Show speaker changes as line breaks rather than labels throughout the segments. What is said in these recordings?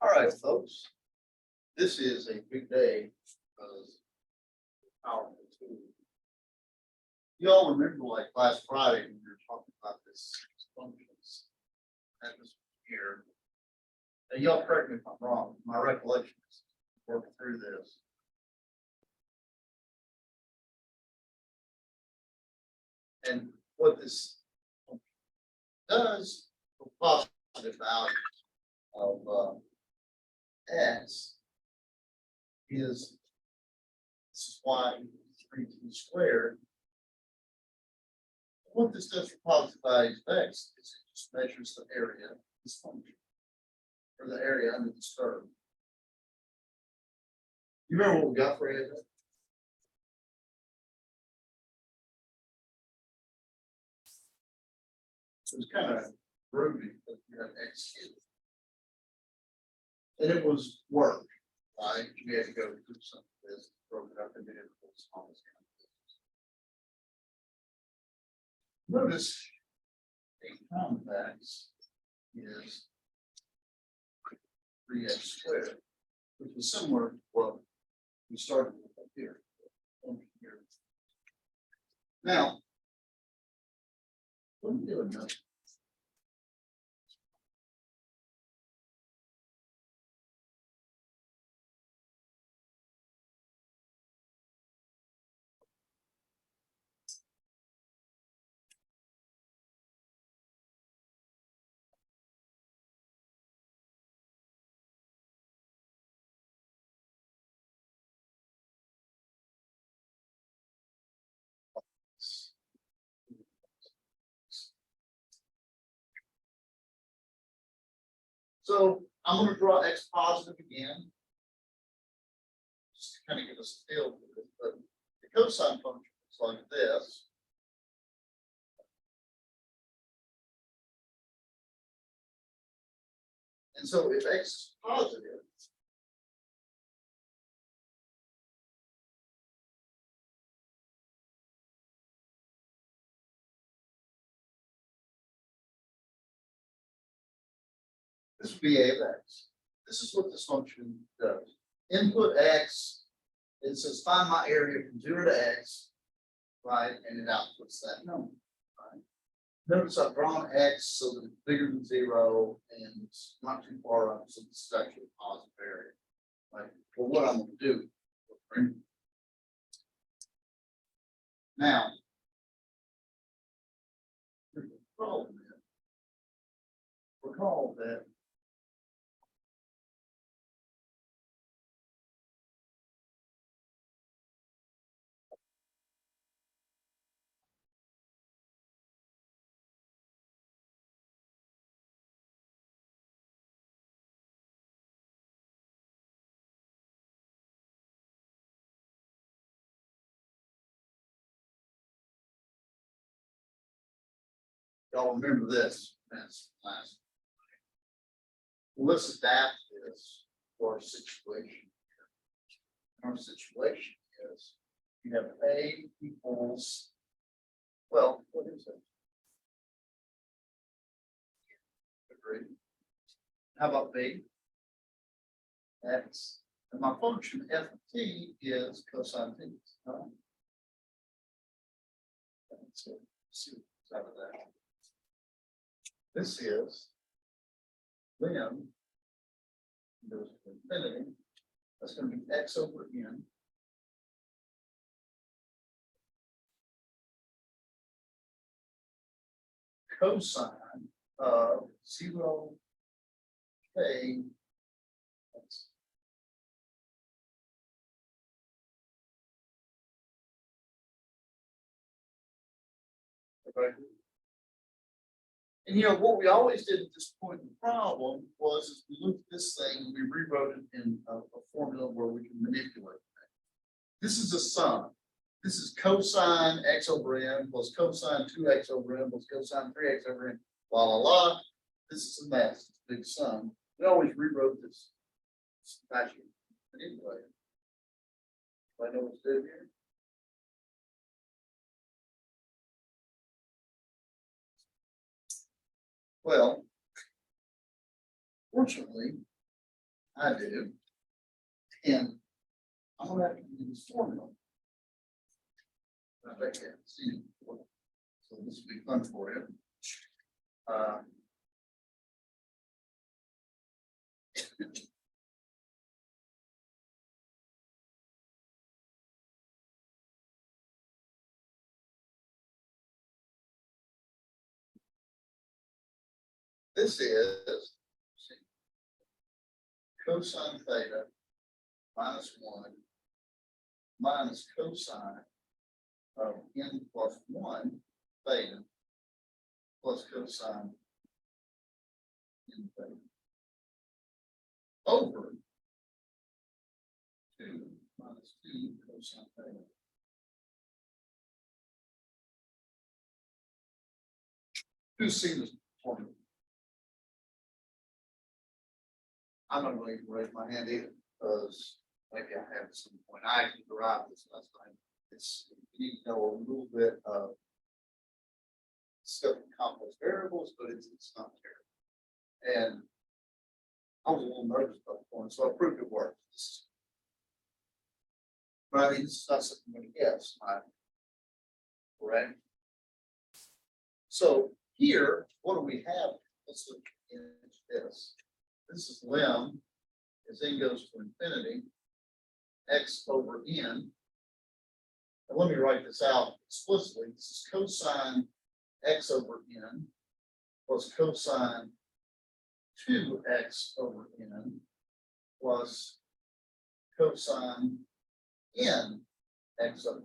All right, folks. This is a big day because powerful tool. You all remember like last Friday when we were talking about this functions. That was here. And y'all correct me if I'm wrong. My recollection is working through this. And what this does for positive values of x is this is y equals 3t squared. What this does for positive values of x is it just measures the area of this function, or the area under this curve. You remember what we got for area? It was kind of groovy, but you have x cubed. And it was work, right? We had to go through some of this, broke it up into intervals, all this kind of things. Notice a convex is 3x squared, which is similar to what we started with up here. Now, let me do another. So I'm going to draw x positive again, just to kind of give us a feel for it. But the cosine function is like this. And so if x is positive, this would be a of x. This is what this function does. Input x, it says find my area from 0 to x, right? And it outputs that number, right? Notice I've drawn x so that it's bigger than 0 and it's not too far up, so this is actually a positive area. Right? Well, what I'm going to do now, here's the problem is, recall that y'all remember this. That's last. Well, let's adapt this for our situation. Our situation is you have A equals, well, what is it? Agreed. How about B? X. And my function f of t is cosine t. Right? So, see what's out of that. This is then goes to infinity. That's going to be x over n. Cosine of 0 k x. Okay. And you know what we always did at this point in the problem was we looked at this thing and we rewrote it in a formula where we can manipulate it. This is a sum. This is cosine x over n plus cosine 2x over n plus cosine 3x over n, la la la. This is a mess. It's a big sum. We always rewrote this fashion. Anyway, do I know what to do here? Well, fortunately, I do. And I'm gonna have to use this formula. I bet you haven't seen it before. So this will be fun for you. This is cosine theta minus 1 minus cosine of n plus 1 theta plus cosine n theta over 2 minus 2 cosine theta. Who's seen this formula? I'm not going to raise my hand either, because maybe I have at some point. I actually derived this last time. It's, you need to know a little bit of stuff in complex variables, but it's not terrible. And I was a little nervous about the point, so I proved it works. But I mean, this is not something I'm going to guess, correct? So here, what do we have? Let's look at this. This is lim as n goes to infinity, x over n. And let me write this out explicitly. This is cosine x over n plus cosine 2x over n plus cosine n x over n.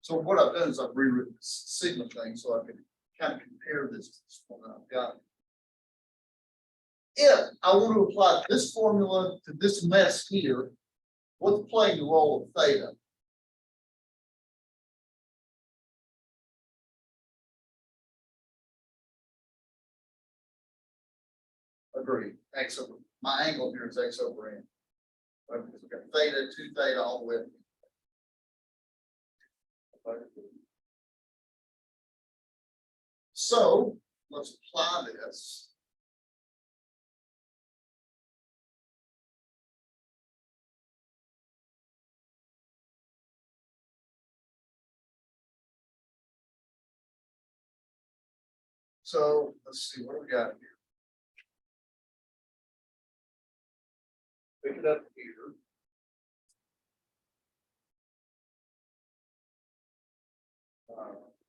So what I've done is I've rewritten the sigma thing so I can kind of compare this to this one I've got. If I want to apply this formula to this mess here, what's playing the role of theta? Agreed. X over my angle here is x over n. Right? Because we've got theta, 2 theta all the way up. So let's apply this. So let's see what do we got here. Pick it up here.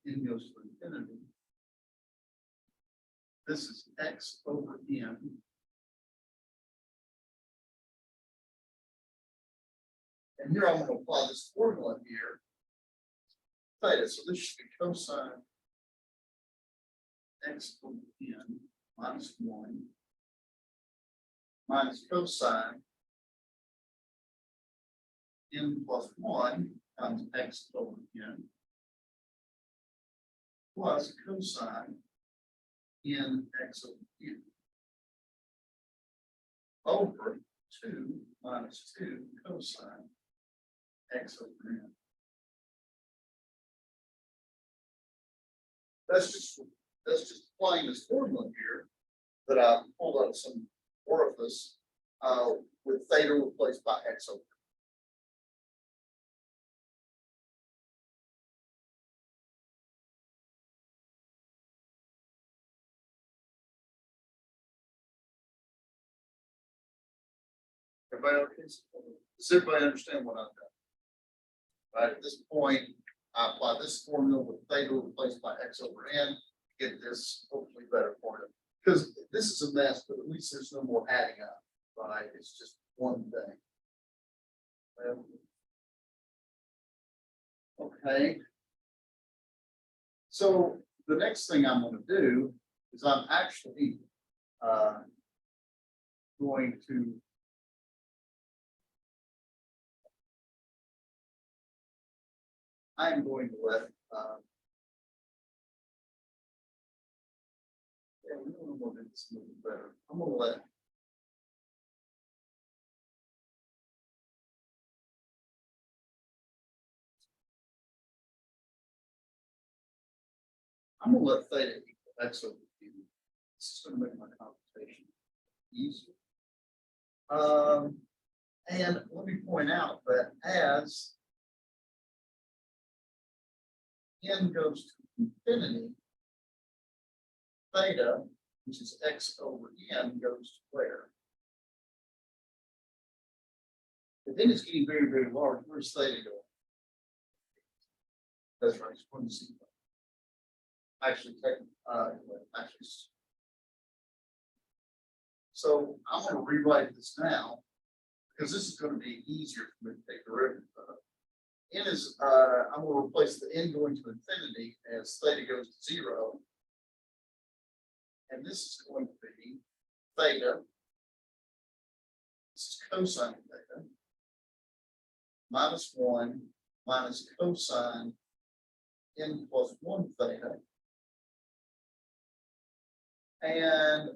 N goes to infinity. This is x over n. And here I'm going to apply this formula here. Theta. So this should be cosine x over n minus 1 minus cosine n plus 1 times x over n plus cosine n x over n over 2 minus 2 cosine x over n. That's just applying this formula here that I pulled out some orifice with theta replaced by x over. Everybody okay? Does everybody understand what I've done? Right at this point, I apply this formula with theta replaced by x over n to get this hopefully better for you. Because this is a mess, but at least there's no more adding up, right? It's just one thing. Okay. So the next thing I'm going to do is I'm actually going to I'm going to let yeah, we don't want to make this a little better. I'm going to let I'm gonna let theta equal x over q. This is gonna make my computation easier. And let me point out that as n goes to infinity, theta, which is x over n, goes to where? But then it's getting very, very large. Where's theta going? That's right, it's going to zero. Actually, actually. So I'm going to rewrite this now because this is going to be easier for me to take derivative of. N is, I'm going to replace the n going to infinity as theta goes to zero. And this is going to be theta. This is cosine theta. Minus 1 minus cosine n plus 1 theta. And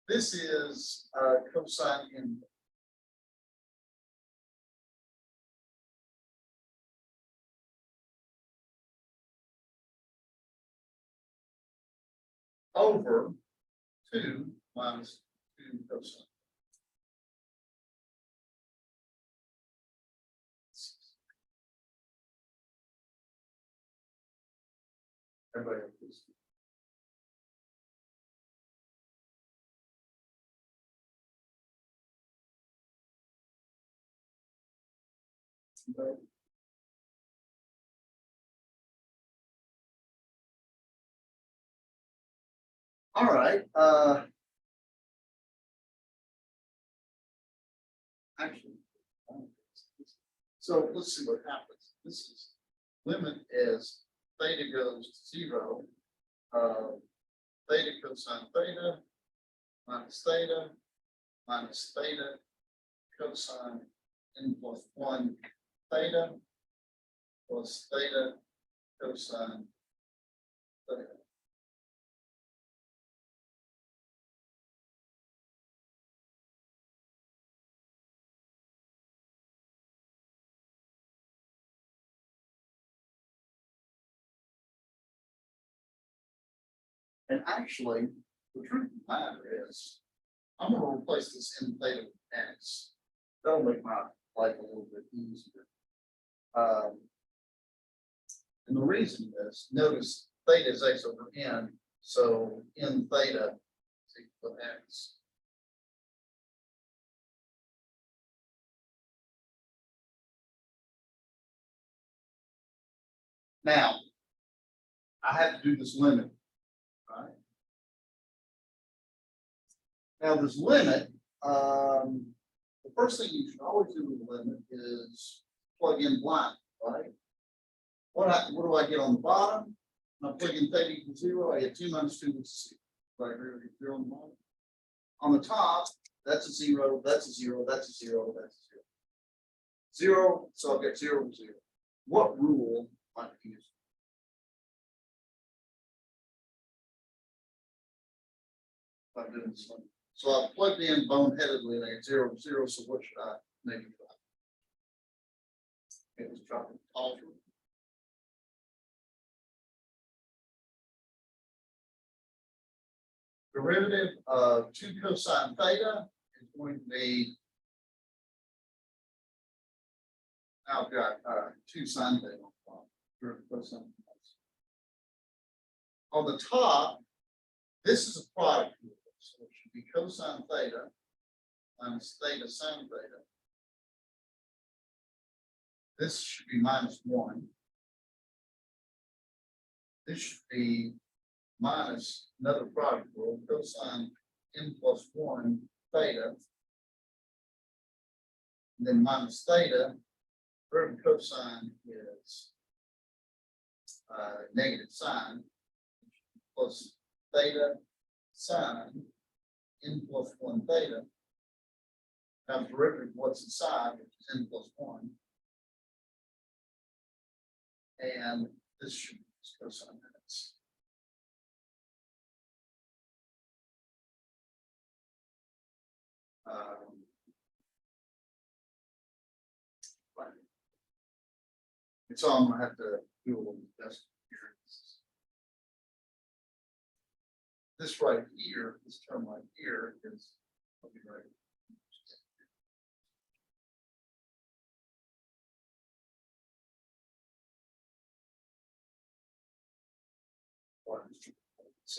this is cosine n over 2 minus 2 cosine. Everybody have this. All right. Actually, so let's see what happens. This is limit as theta goes to 0. Theta cosine theta minus theta cosine n plus 1 theta plus theta cosine theta. And actually, the truth of the matter is, I'm going to replace this n theta with x. That'll make my life a little bit easier. And the reason is, notice theta is x over n, so n theta is equal to x. Now, I have to do this limit, right? Now, this limit, the first thing you should always do with the limit is plug in blind, right? What do I get on the bottom? When I plug in theta equals 0, I get 2 minus 2, which is 0. Right here, 0 on the bottom. On the top, that's a 0, that's a 0, that's a 0, that's a 0. 0, so I'll get 0 and 0. What rule might I use? If I'm doing this one. So I've plugged in boneheadedly and I get 0 and 0, so what should I maybe try? Okay, let's try to alter. Derivative of 2 cosine theta is going to be, I've got 2 sine theta on the top. This is a product rule, so it should be cosine theta minus theta sine theta. This should be minus 1. This should be minus another product rule, cosine n plus 1 theta. And then minus theta, root of cosine is negative sine plus theta sine n plus 1 theta times derivative of what's inside, which is n plus 1. And this should be cosine x. So I'm going to have to do a little bit here. this right here, this term right here is, I'll be right.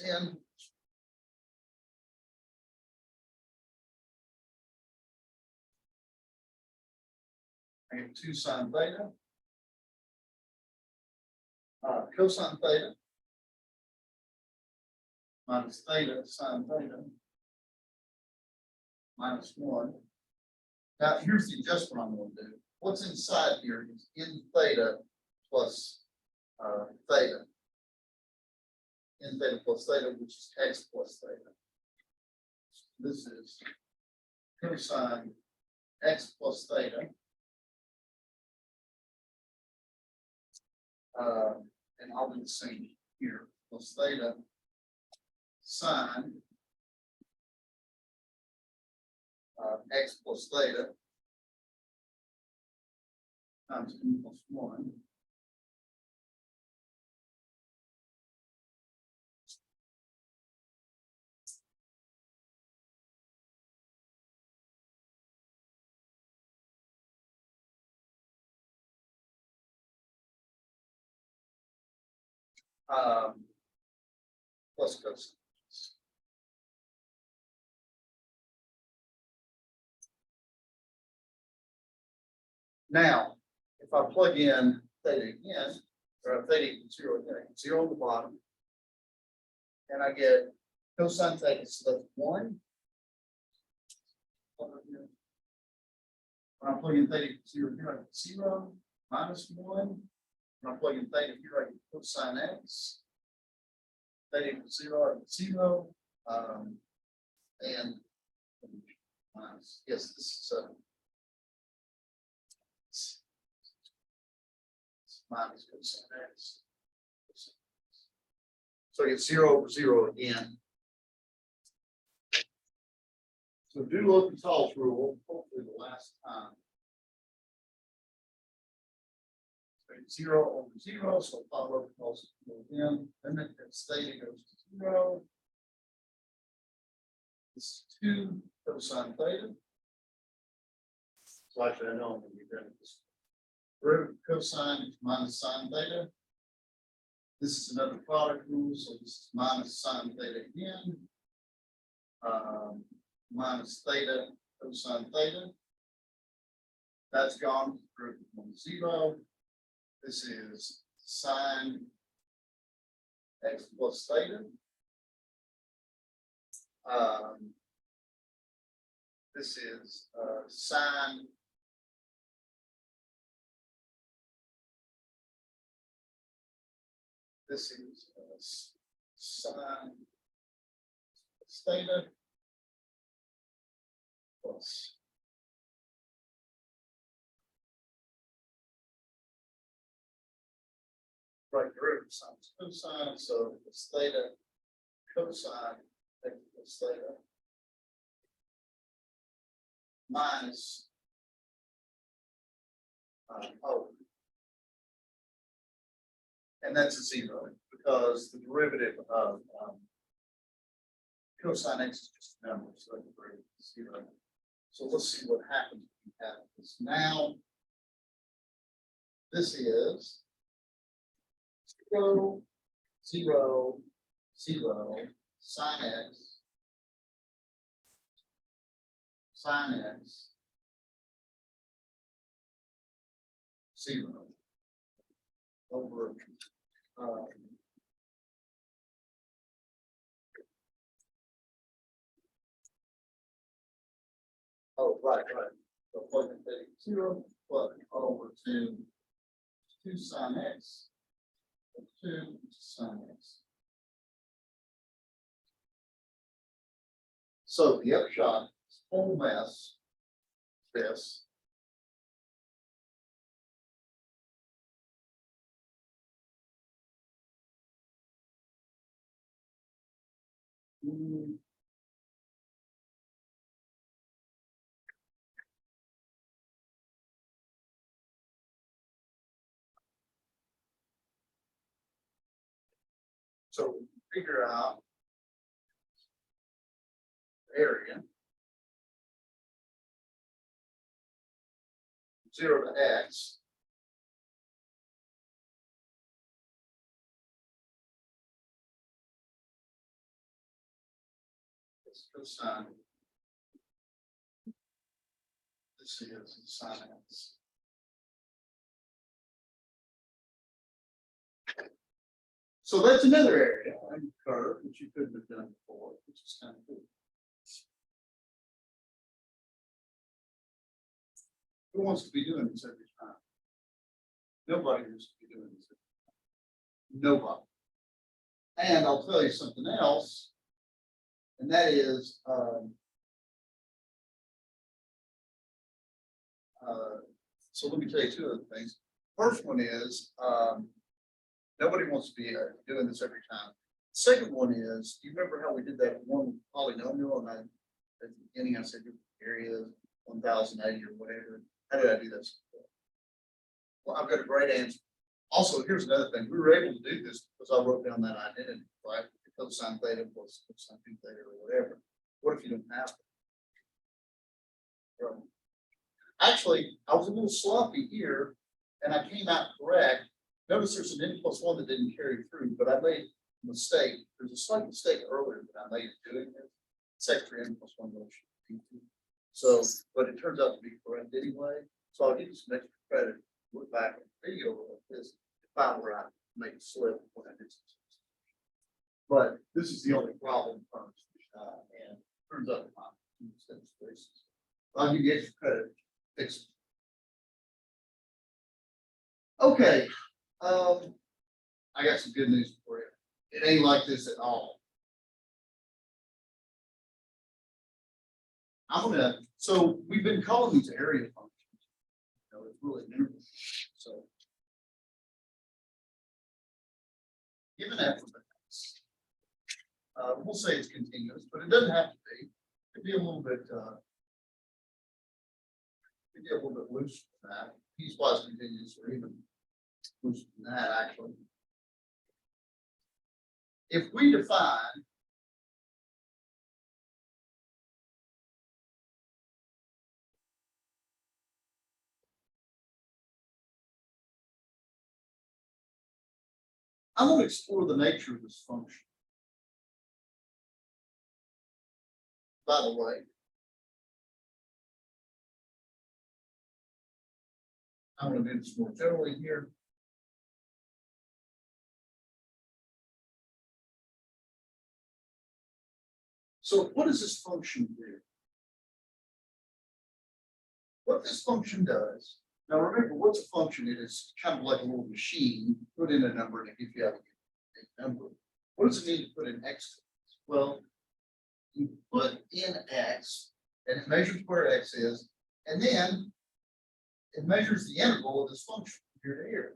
In. I get 2 sine theta. Cosine theta minus theta sine theta minus 1. Now, here's the adjustment I'm going to do. What's inside here is in theta plus theta. In theta plus theta, which is x plus theta. This is cosine x plus theta. And I'll do the same here, plus theta sine x plus theta times n plus 1. Plus cosine. Now, if I plug in theta again, or theta equals 0 again, I get 0 on the bottom, and I get cosine theta, so that's 1. When I plug in theta equals 0 here, I get 0 minus 1. When I plug in theta here, I get cosine x. Theta equals 0, I get 0. And minus, yes, this is minus cosine x. So I get 0 over 0 again. So do L'Hopital's rule, hopefully the last time. So 0 over 0, so follow L'Hopital's rule again. Then that theta goes to 0. This is 2 cosine theta. So actually, I know I'm going to be done with this. Root of cosine is minus sine theta. This is another product rule, so this is minus sine theta again. Minus theta cosine theta. That's gone. Root of 0. This is sine x plus theta. This is sine this is sine theta plus right root of sine cosine, so it's theta cosine x plus theta minus and that's a 0 because the derivative of cosine x is just a number, so the derivative is 0. So let's see what happens when we have this. Now, this is 0, 0, 0, sine x, sine x, 0 over oh, right. So plug in theta 0, plug over 2 sine x, 2 sine x. So the upshot, this whole mess, this. So figure out area 0 to x is cosine. This is sine x. So that's another area on the curve which you couldn't have done before, which is kind of cool. Who wants to be doing this every time? Nobody wants to be doing this every time. Nobody. And I'll tell you something else, and that is so let me tell you two other things. First one is nobody wants to be doing this every time. Second one is, do you remember how we did that one polynomial? And at the beginning I said area 1080 or whatever. How did I do this? Well, I've got a great answer. Also, here's another thing. We were able to do this because I wrote down that identity, right? Cosine theta plus cosine 2 theta or whatever. What if you don't have it? Actually, I was a little sloppy here and I came out correct. Notice there's an n+1 that didn't carry through, but I made a mistake. There's a slight mistake earlier that I made in doing this. Sector n+1 motion. So, but it turns out to be correct anyway. So I'll give you some extra credit. Look back at the video like this. If I were I make a slip when I did some. But this is the only problem first. And turns out to be places. I'll give you extra credit. Fix it. Okay. I got some good news for you. It ain't like this at all. So we've been calling these area functions. You know, it's really interesting. So given f of x, we'll say it's continuous, but it doesn't have to be. It could be a little bit loose than that. Piecewise continuous or even looser than that, actually. If we define I want to explore the nature of this function. By the way, I'm going to do this more generally here. So what does this function do? What this function does, now remember, what's a function? It is kind of like a little machine. You put in a number and it gives you a number. What does it mean to put in x? Well, you put in x and it measures where x is, and then it measures the integral of this function from here to here.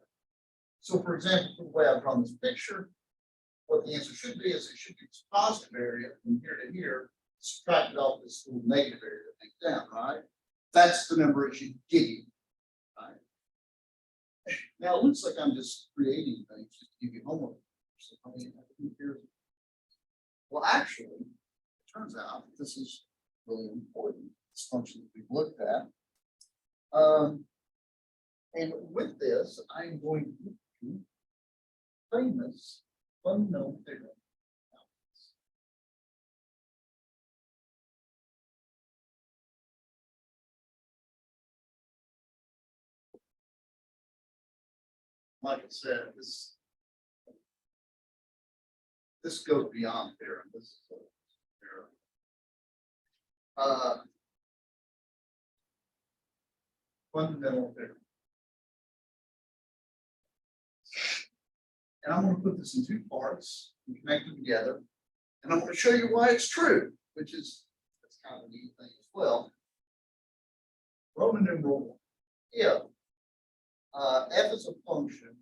So for example, the way I've drawn this picture, what the answer should be is it should be this positive area from here to here, subtracted off this little negative area that makes down, right? That's the number it should give you. Right? Now it looks like I'm just creating things just to give you homework. So, I mean, well, actually, it turns out this is really important. This function that we've looked at. And with this, I'm going to do famous fundamental theorem. Like I said, this goes beyond theorem. This is a theorem. Fundamental theorem. And I'm going to put this in two parts and connect them together. And I'm going to show you why it's true, which is that's kind of a neat thing as well. Roman numeral 1. If f is a function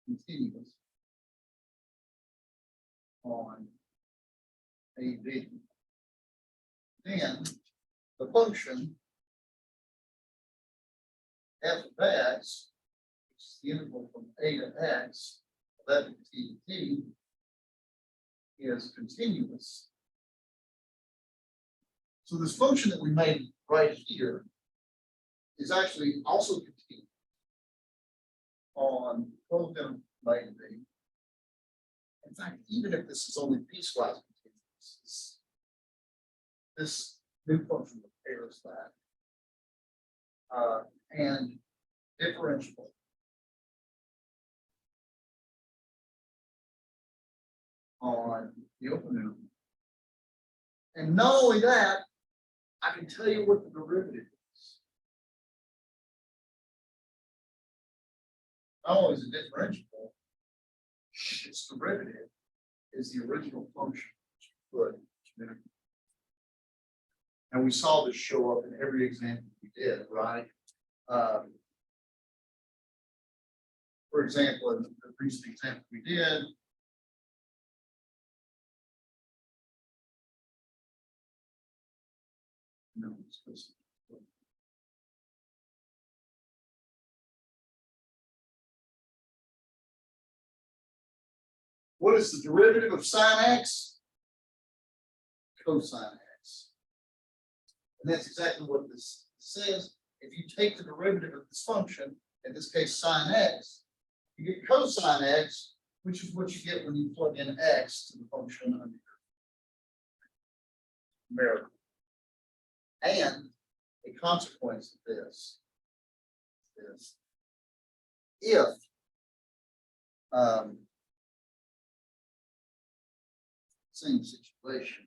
continuous on AB, then the function f of x, which is the integral from a to x, 11 t to t, is continuous. So this function that we made right here is actually also continuous on both of them by B. In fact, even if this is only piecewise continuous, this new function repairs that. And differentiable on the open interval. And not only that, I can tell you what the derivative is. Not only is it differentiable, its derivative is the original function which we put. And we saw this show up in every example we did, right? For example, in the recent example we did, no, what is the derivative of sine x? Cosine x. And that's exactly what this says. If you take the derivative of this function, in this case sine x, you get cosine x, which is what you get when you plug in x to the function under your numerical. And a consequence of this is if same situation,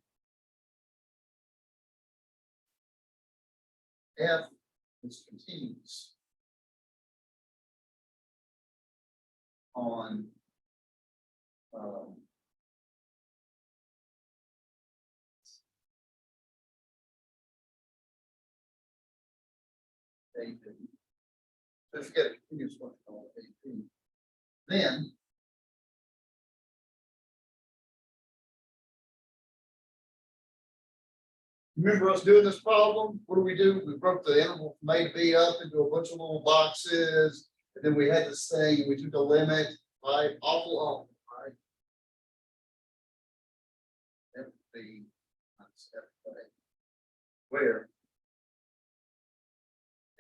f is continuous on AP. So if you get a continuous function on AP, then remember us doing this problem? What do? We broke the interval from A to B up into a bunch of little boxes, and then we had this thing, and we took a limit, right? Awful, right? F B minus F of A, where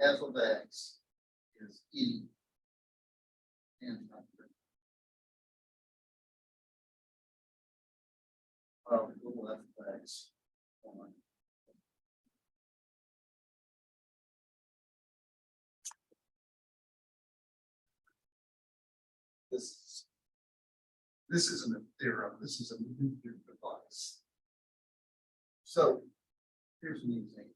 f of x is e and little f of x on this isn't a theorem, this is a nuclear device. So here's an example.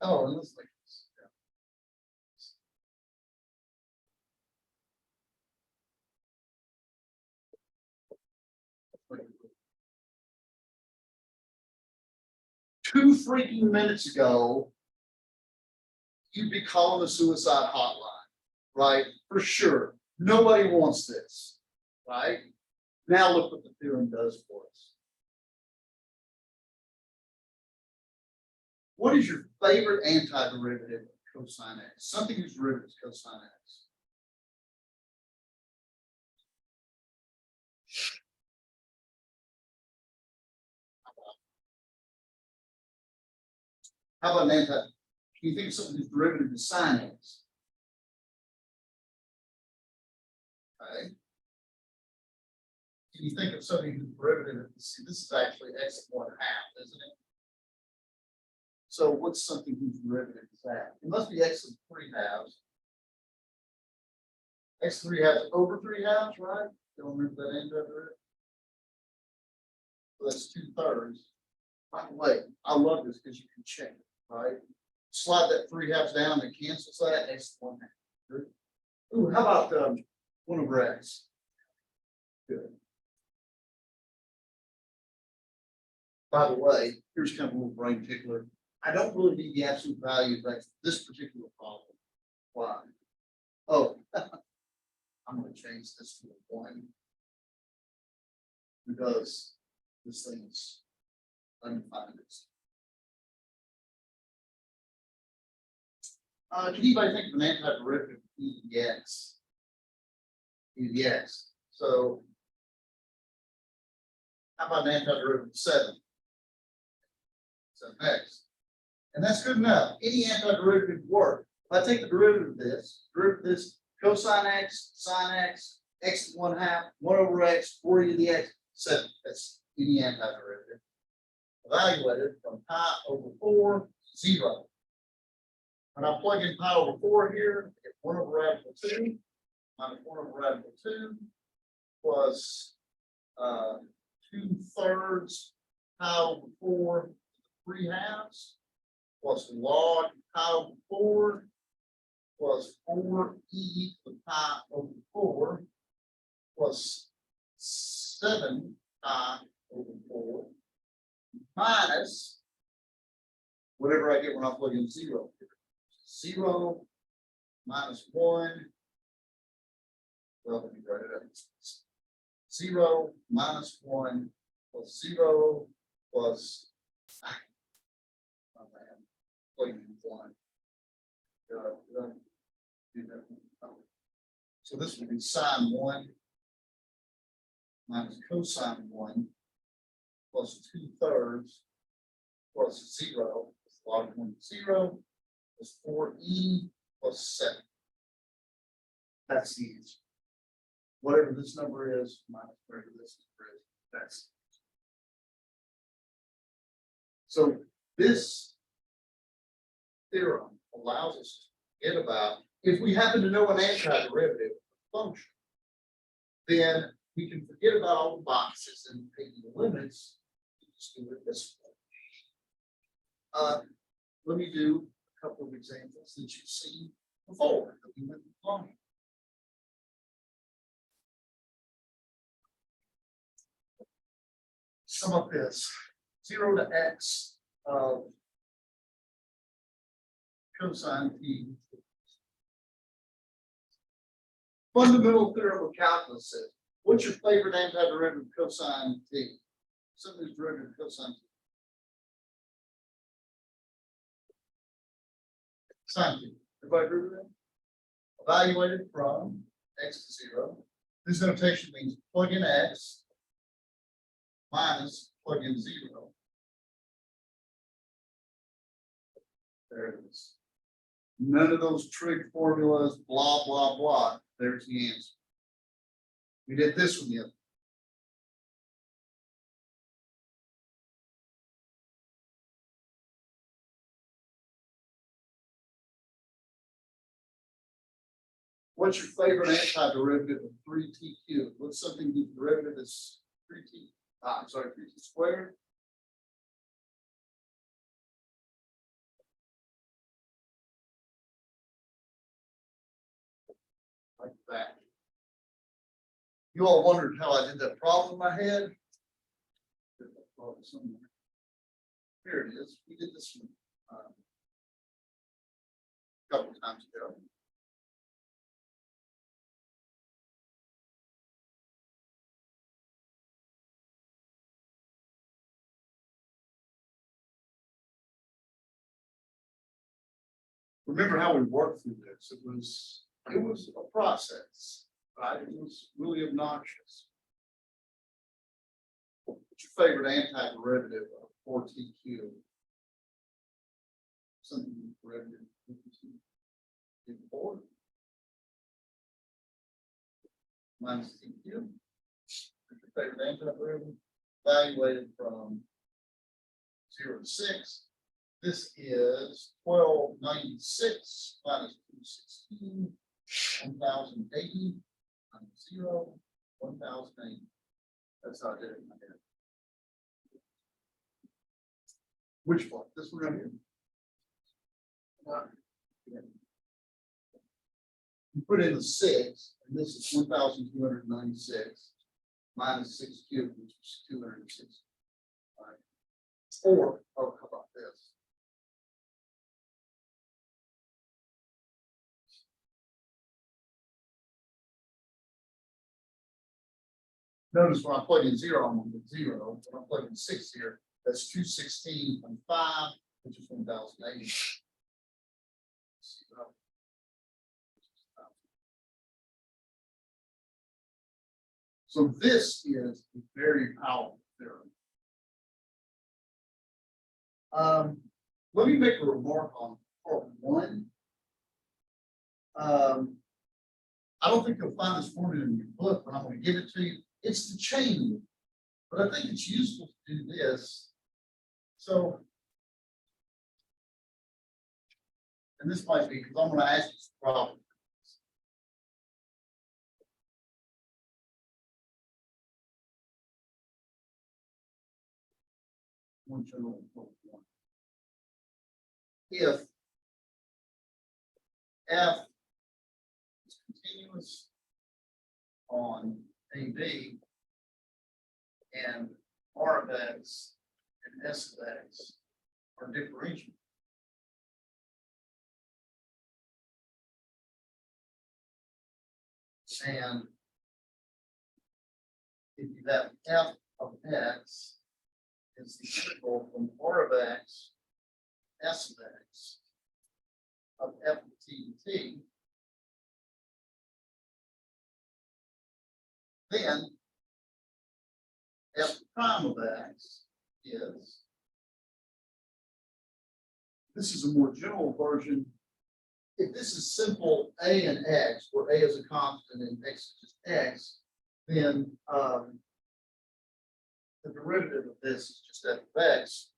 Oh, and let's like this. Yeah. 2 freaking minutes ago, you'd be calling the suicide hotline, right? For sure. Nobody wants this, right? Now look what the theorem does for us. What is your favorite antiderivative of cosine x? Something whose derivative is cosine x. How about an anti? Can you think of something whose derivative is sine x? Okay. Can you think of something whose derivative? See, this is actually x 1/2, isn't it? So what's something whose derivative is that? It must be x 3/2. X 3/2 over 3/2, right? Don't remember that antiderivative. So that's 2/3. By the way, I love this because you can check it, right? Slide that 3/2 down and cancels that. X 1/2. Ooh, how about 1/x? Good. By the way, here's kind of a little brain tickler. I don't really need the absolute value of this particular problem. Why? Oh, I'm gonna change this to a 1. Because this thing is undefined. Can anybody think of an antiderivative of e to the x? E to the x. So how about an antiderivative of 7? 7x. And that's good enough. Any antiderivative would work. If I take the derivative of this, cosine x, sine x, x to 1/2, 1 over x, 4 e to the x, 7. That's any antiderivative. Evaluated from pi over 4, 0. When I plug in pi over 4 here, I get 1 over radical 2 minus 1 over radical 2 plus 2/3 pi over 4 3/2 plus log pi over 4 plus 4e to the pi over 4 plus 7 pi over 4 minus whatever I get when I plug in 0. 0 minus 1. Well, let me write it up. 0 minus 1 plus 0 plus plugging in 1. So this would be sine 1 minus cosine 1 plus 2/3 plus 0 plus log 1 0 plus 4e plus 7. That's the answer. Whatever this number is minus whatever this number is, that's. So this theorem allows us to forget about, if we happen to know an antiderivative function, then we can forget about all the boxes and taking the limits. Just do it this way. Let me do a couple of examples that you've seen before that we went along. Sum up this 0 to x of cosine t. Fundamental Theorem of Calculus says, what's your favorite antiderivative of cosine t? Something's derivative of cosine t. Sine t. Everybody agree with that? Evaluated from x to 0. This notation means plug in x minus plug in 0. There it is. None of those trig formulas, blah, blah, blah. There's the answer. We did this one yet. What's your favorite antiderivative of 3t cubed? What's something whose derivative is 3t? I'm sorry, 3t squared. Like that. You all wondered how I did that problem in my head. Here it is. We did this one a couple of times ago. Remember how we worked through this? It was a process, right? It was really obnoxious. What's your favorite antiderivative of 4t cubed? Something derivative of 4 minus t cubed. What's your favorite antiderivative? Evaluated from 0 to 6. This is 1296 minus 216, 1080 minus 0, 1080. That's how I did it in my head. Which one? This one right here. You put in the 6, and this is 1296 minus 6 cubed, which is 260. Or, oh, how about this? Notice when I plug in 0, I'm going to get 0. When I plug in 6 here, that's 216.5, which is 1080. So this is a very powerful theorem. Let me make a remark on part 1. I don't think you'll find this formula in your book, but I'm going to give it to you. It's the chain rule, but I think it's useful to do this. So, and this might be because I'm going to ask you some problems. One general one. If F is continuous on AB and R of X and S of X are differential, and if you have F of X is the integral from R of X, S of X of F of T to T, then F prime of X is, this is a more general version. If this is simple A and X, where A is a constant and X is just X, then the derivative of this is just F of X.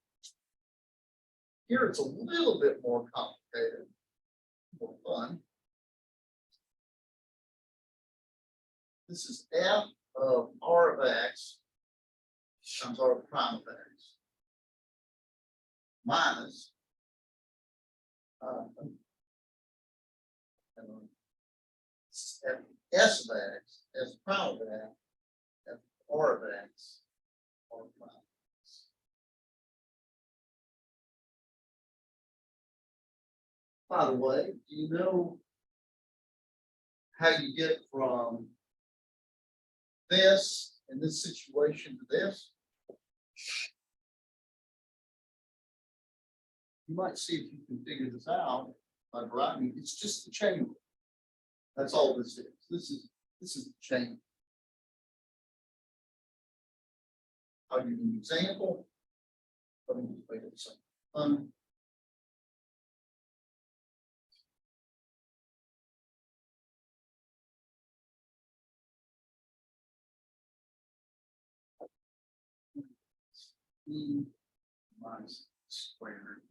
Here it's a little bit more complicated, more fun. This is F of R of X times R prime of X minus F S of X, S prime of X, F R of X, R prime of X. By the way, do you know how you get from this in this situation to this? You might see if you can figure this out by writing. It's just the chain rule. That's all this is. This is the chain. I'll give you an example. Let me just make it something. E minus squared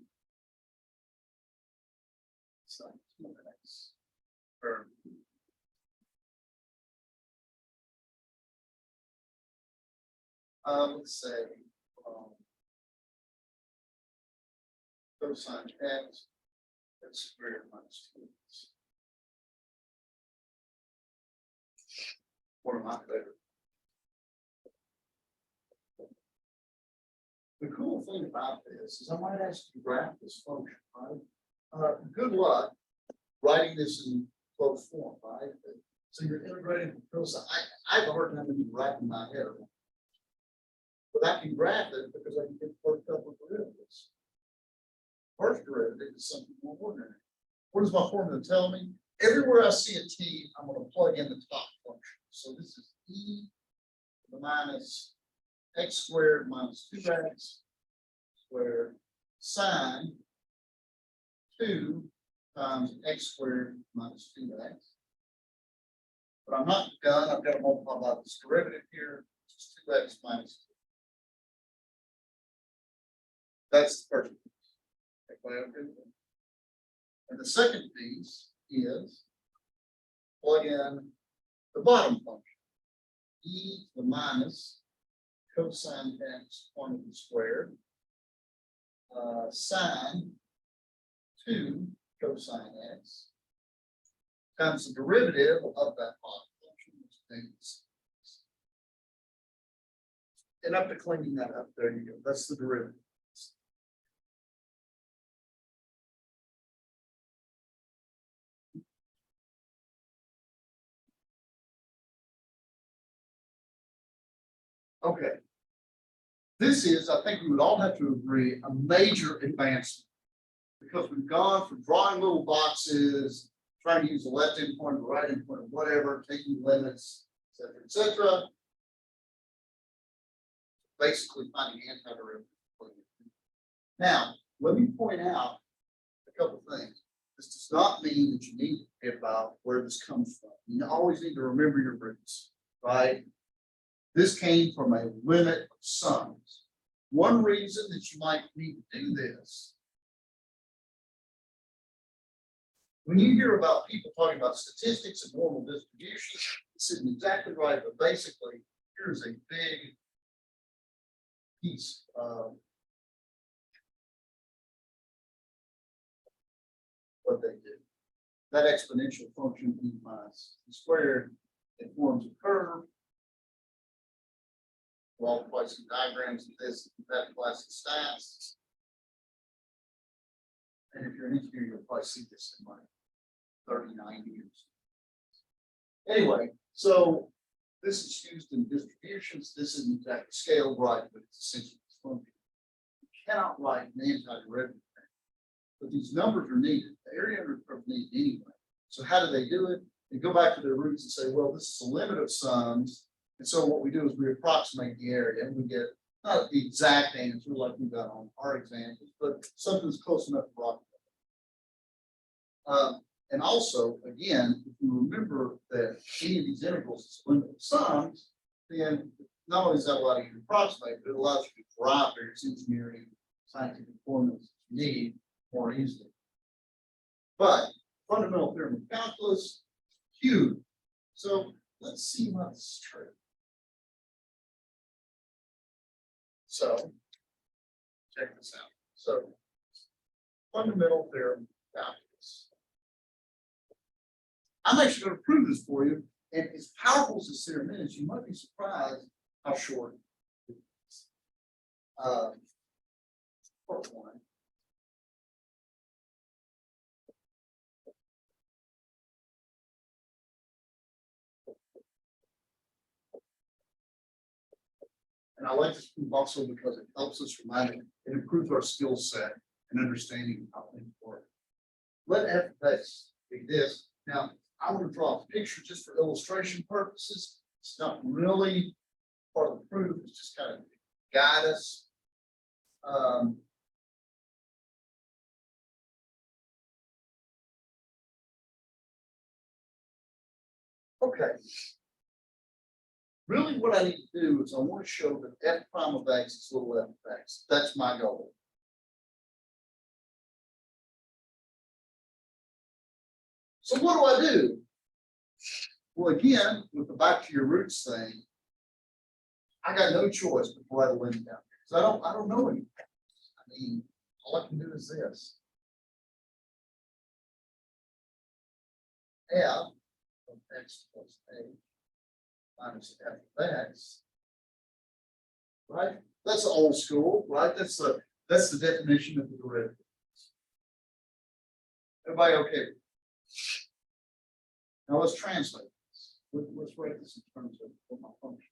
sine 2x or let's say cosine x squared minus 2x. One of my favorite. The cool thing about this is I might ask you to graph this function, right? Good luck writing this in closed form, right? So you're integrating from cosine. I have a hard time even writing my head around. But I can graph it because I can get the first couple of derivatives. First derivative is something more ordinary. What does my formula tell me? Everywhere I see a t, I'm going to plug in the top function. So this is e to the minus x squared minus 2x squared sine 2 times x squared minus 2x. But I'm not done. I've got to multiply by this derivative here, which is 2x minus 2. That's the first piece. Everybody okay with that? And the second piece is plug in the bottom function, e to the minus cosine x quantity squared sine 2 cosine x times the derivative of that bottom function, which is and after cleaning that up, there you go. That's the derivative. Okay. This is, I think we would all have to agree, a major advancement. Because we've gone from drawing little boxes, trying to use the left endpoint, the right endpoint, or whatever, taking limits, et cetera. Basically finding anti-derivative. Now, let me point out a couple of things. This does not mean that you need to forget about where this comes from. You always need to remember your roots, right? This came from a limit of sums. One reason that you might need to do this, when you hear about people talking about statistics and normal distributions, this isn't exactly right, but basically, here's a big piece of what they do. That exponential function e minus squared, it forms a curve. We're all placing diagrams of this, that class of stats. And if you're an engineer, you'll probably see this in like 39 years. Anyway, so this is used in distributions. This isn't exactly scaled right, but it's essentially this function. You cannot write an antiderivative, but these numbers are needed. The area under curve needed anyway. So how do they do it? They go back to their roots and say, well, this is a limit of sums. And so what we do is we approximate the area and we get not the exact answer like we got on our examples, but something that's close enough to rock. And also, again, if you remember that any of these integrals is a limit of sums, then not only does that allow you to approximate, but it allows you to derive various engineering scientific formulas you need more easily. But fundamental theorem of calculus is huge. So let's see why this is true. So check this out. So fundamental theorem of calculus. I'm actually going to prove this for you. And as powerful as this theorem is, you might be surprised how short it is. Part one. And I like this proof also because it helps us remind it, it improves our skill set and understanding how things work. Let f of x be this. Now, I want to draw a picture just for illustration purposes. It's not really part of the proof, it's just kind of guide us. Okay. Really what I need to do is I want to show that f prime of x is little f of x. That's my goal. So what do? Well, again, with the back to your roots thing, I got no choice but to write a limit down here because I don't know anything. I mean, all I can do is this. F of x plus a minus f of x. Right? That's old school, right? That's the definition of the derivative. Everybody okay? Now let's translate this. Let's write this in terms of what my function is.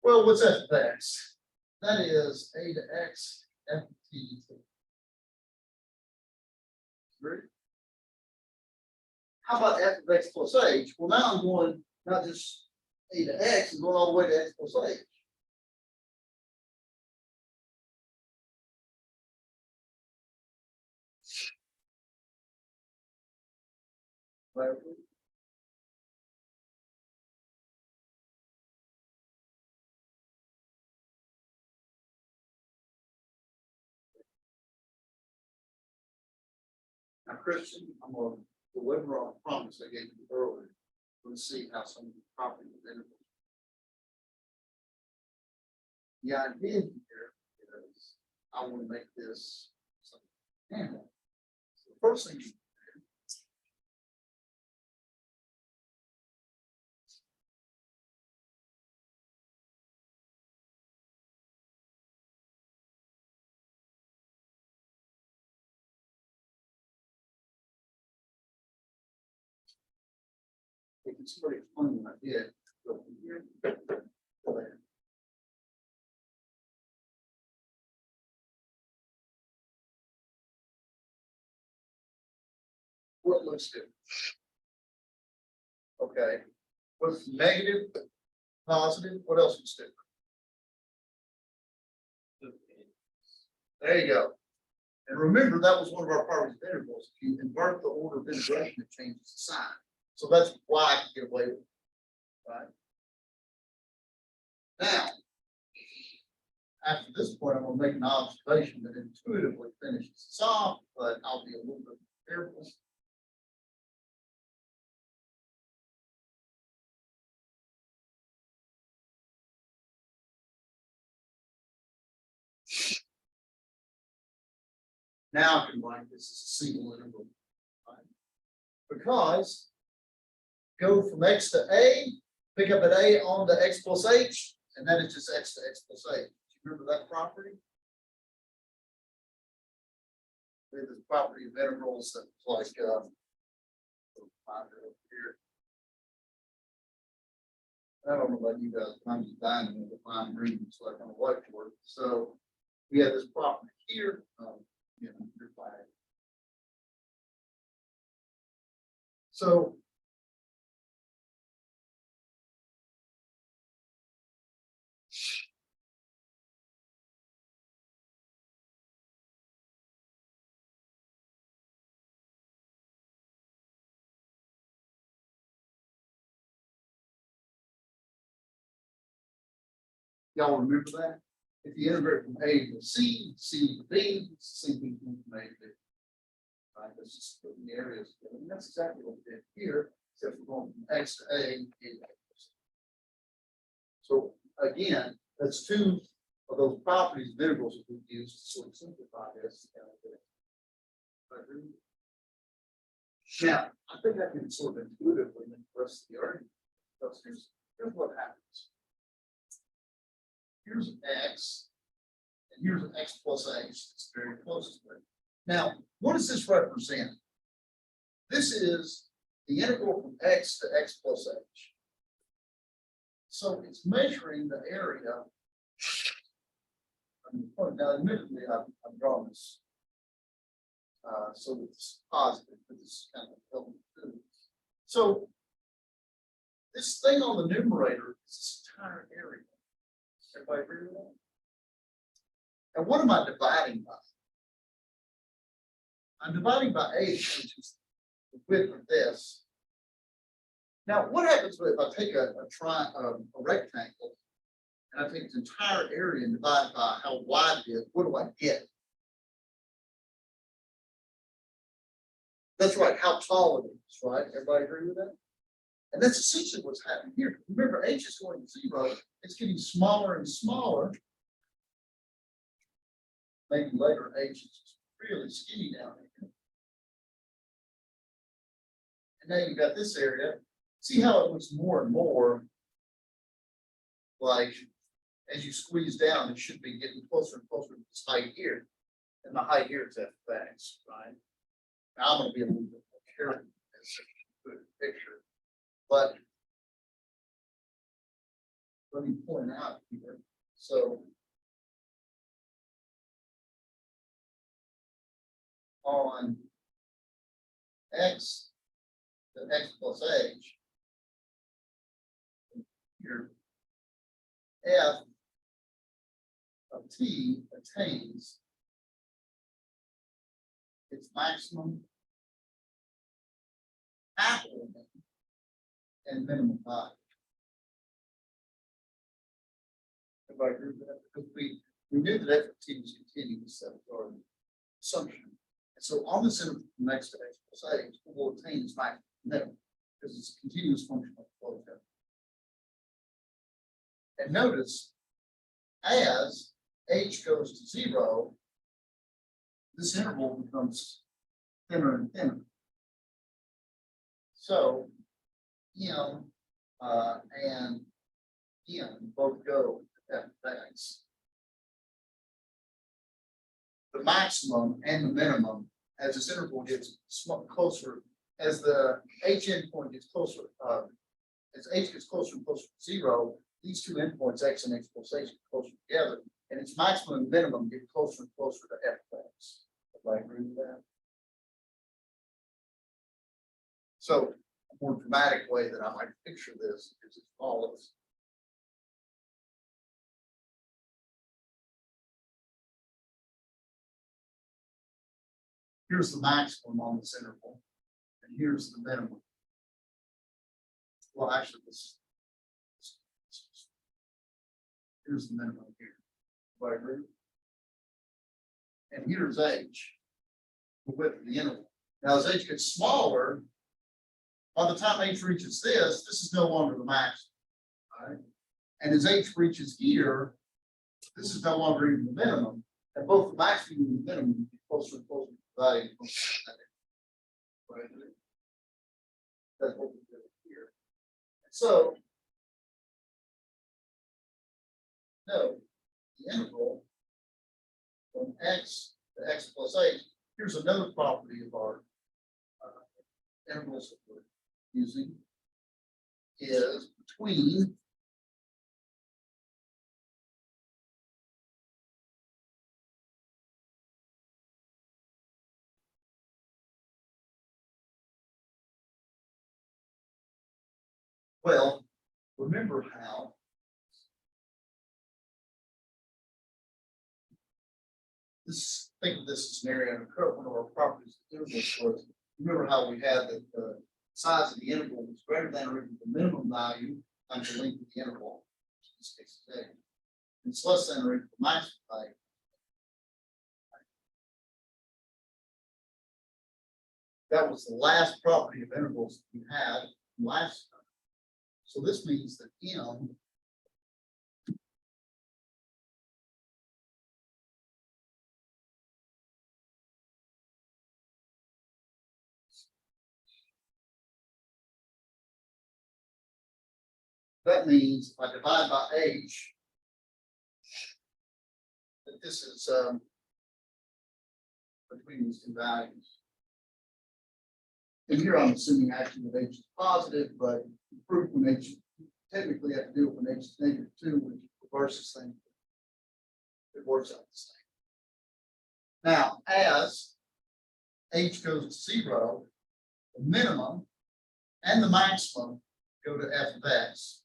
Well, what's f of x? That is a to x f of t. Agree? How about f of x plus h? Well, now I'm going not just a to x, I'm going all the way to x plus h. Right? Now, Christian, I'm going to deliver on a promise I gave you earlier. Let's see how some of the properties of intervals. The idea here is I want to make this something. So the first thing you somebody explain what I did. Go from here. Go there. What looks different? Okay. What's negative, positive? What else is different? There you go. And remember, that was one of our properties of integrals. If you invert the order of integration, it changes the sign. So that's why I can get away with it. Right? Now, after this point, I'm going to make an observation that intuitively finishes this off, but I'll be a little bit careful. Now I can write this as a single integral. Right? Because go from x to a, pick up at a on to x plus h, and then it's just x to x plus h. Do you remember that property? We have this property of integrals that's like here. I don't know about you guys, I'm just dying to define reading, so I kind of like to work. So we have this property here. You know, your flag. So y'all remember that? If you integrate from A to C, C to B, C to B from A to B. Right, that's just putting the areas together. And that's exactly what we did here, except we're going from X to A and A to C. So again, that's two of those properties of integrals that we use to sort of simplify this. Now, I think I can sort of intuitively make the rest of the argument. Because here's what happens. Here's x, and here's an x plus h. It's very close to it. Now, what does this represent? This is the integral from x to x plus h. So it's measuring the area. Now, admittedly, I'm drawing this so it's positive, but this is kind of helping too. So this thing on the numerator is this entire area. Everybody agree with that? And what am I dividing by? I'm dividing by h, which is the width of this. Now, what happens if I take a rectangle and I take its entire area and divide by how wide it is? What do I get? That's right, how tall it is, right? Everybody agree with that? And that's essentially what's happening here. Remember, h is going to 0. It's getting smaller and smaller. Maybe later h is really skinny down here. And now you've got this area. See how it looks more and more like as you squeeze down, it should be getting closer and closer to this height here. And the height here is f(x), right? Now I'm going to be a little bit more careful as a good picture. But let me point out here. So on x to x plus h, here f of t attains its maximum apple and minimum value. Everybody agree with that? Because we knew that f of t was continuous, that was our assumption. And so on this interval from x to x plus h, we will attain its maximum minimum because it's a continuous function of the flow table. And notice, as h goes to 0, this interval becomes thinner and thinner. So m and n both go to f(x). The maximum and the minimum, as this interval gets closer, as the h endpoint gets closer, as h gets closer and closer to zero, these two endpoints, x and x plus h, get closer together, and its maximum and minimum get closer and closer to f of x. Everybody agree with that? So a more dramatic way that I might picture this is as follows. Here's the maximum on this interval, and here's the minimum. Well, actually, here's the minimum here. Do I agree? And here's h, the width of the interval. Now, as h gets smaller, by the time h reaches this is no longer the maximum. All right? And as h reaches here, this is no longer even the minimum. And both the maximum and the minimum get closer and closer to the value. Right? That's what we do here. So, no, the interval from x to x plus h, here's another property of our intervals that we're using, is between well, remember how this, think of this as an area under curve, one of our properties of the interval was, remember how we had that the size of the interval was greater than or equal to the minimum value times the length of the interval, in this case is a. It's less than or equal to the maximum value. That was the last property of intervals that we had last time. So this means that m that means if I divide by h, that this is between these two values. And here I'm assuming actually that h is positive, but proof when h, technically have to do it when h is -2, which reverses things. It works out the same. Now, as h goes to 0, the minimum and the maximum go to f of x.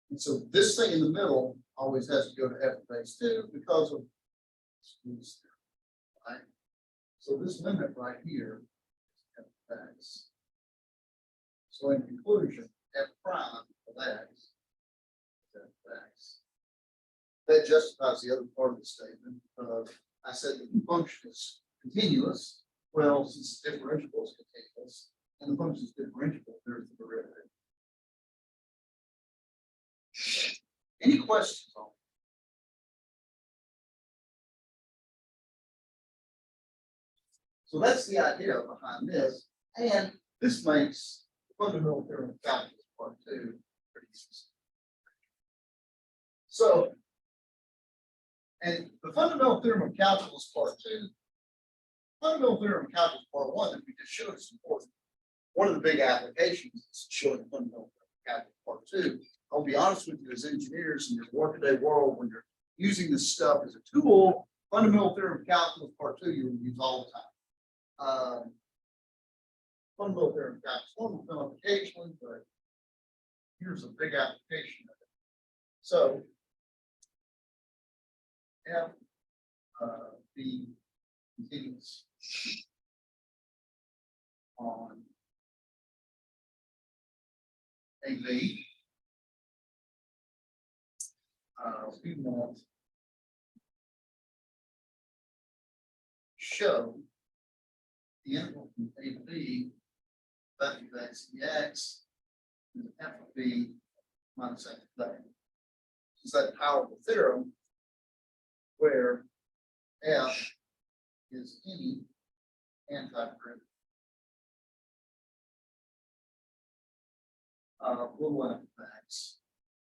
And so this thing in the middle always has to go to f of x too because of this, right? So this limit right here is f of x. So in conclusion, f prime of x is f of x. That justifies the other part of the statement. I said that the function is continuous. Well, since the differentiable is continuous and the function is differentiable, there's the derivative. Any questions on it? So that's the idea behind this. And this makes the fundamental theorem of calculus part 2 pretty specific. So, and the fundamental theorem of calculus part 2, fundamental theorem of calculus part 1 that we just showed is important. One of the big applications is showing the fundamental theorem of calculus part 2. I'll be honest with you, as engineers in your workaday world, when you're using this stuff as a tool, fundamental theorem of calculus part 2 you will use all the time. Fundamental theorem of calculus 1 will come up occasionally, but here's a big application of it. So, F B continuous on AB. We want to show the interval from A to B, f of x dx, and f of b minus f of a. It's that powerful theorem where f is any antiderivative of little f of x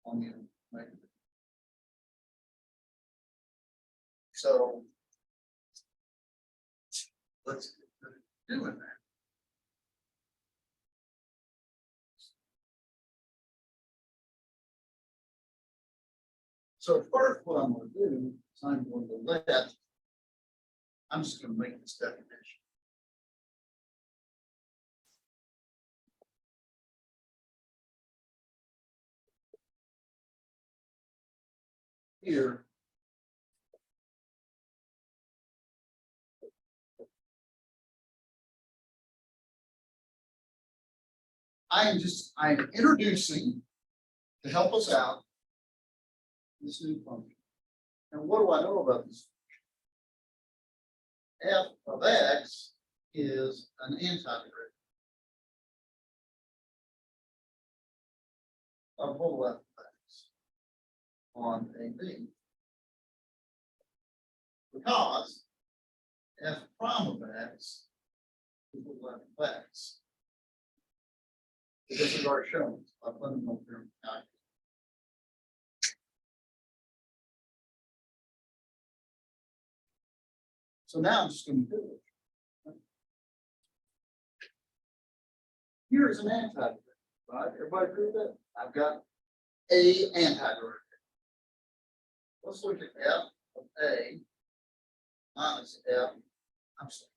on the negative. So let's get to doing that. So first, what I'm going to do is I'm going to I'm just going to make this definition. Here, I'm introducing to help us out this new function. And what do I know about this? F of x is an antiderivative of little f of x on a b. Because f prime of x is little f of x. This is already shown by fundamental theorem of calculus. So now I'm just going to do it. Here is an antiderivative, right? Everybody agree with that? I've got a antiderivative. Let's look at f of a minus f. I'm sorry,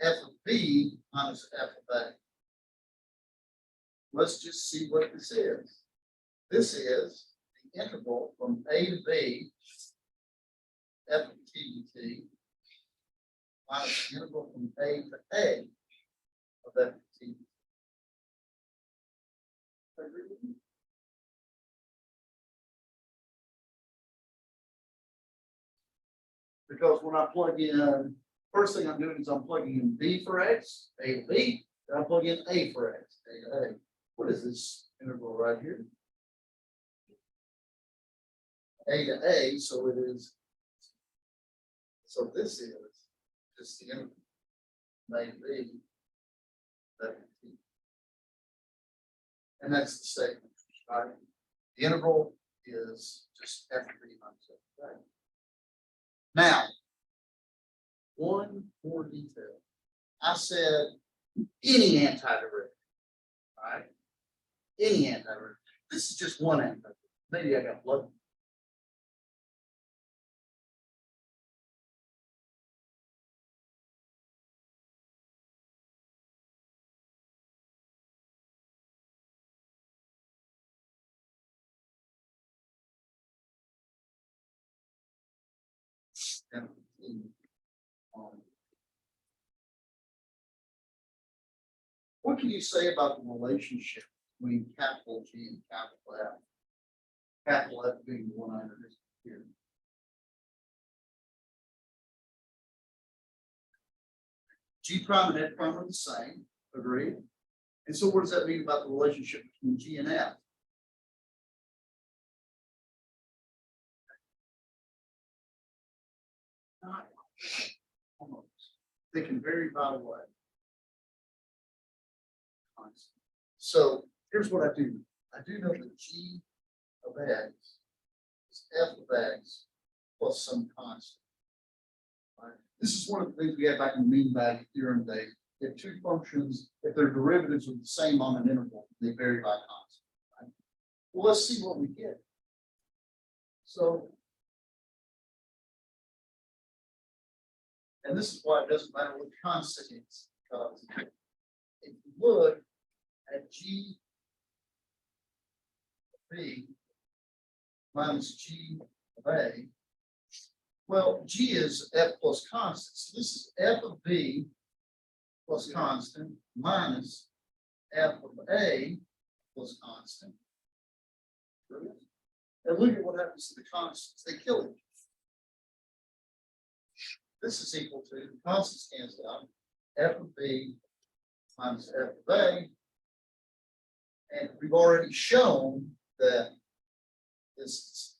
f of b minus f of a. Let's just see what this is. This is the interval from a to b, f of t to t, minus the interval from a to a of f of t. Because when I plug in, first thing I'm doing is I'm plugging in b for x, a to b, then I plug in a for x, a to a. What is this interval right here? A to a, so it is. So this is just the interval from a to b, f of t. And that's the statement, right? The interval is just f of b minus f of a. Now, one more detail. I said any antiderivative, right? Any antiderivative. This is just one antiderivative. Maybe I got lucky. What can you say about the relationship between capital G and capital F? Capital F being the one I introduced here. G prime and F prime are the same, agreed? And so what does that mean about the relationship between G and F? Not almost. They can vary by the way. So here's what I do. I do know that G of x is f of x plus some constant. Right? This is one of the things we had back in the mean value theorem days. If two functions, if their derivatives are the same on an interval, they vary by constant. Right? Well, let's see what we get. So, and this is why it doesn't matter what the constant is, because if you look at G of B minus G of A, well, G is F plus constant. So this is F of B plus constant minus F of A plus constant. And look at what happens to the constants. They kill each other. This is equal to, the constants cancel out, F of B minus F of A. And we've already shown that this is,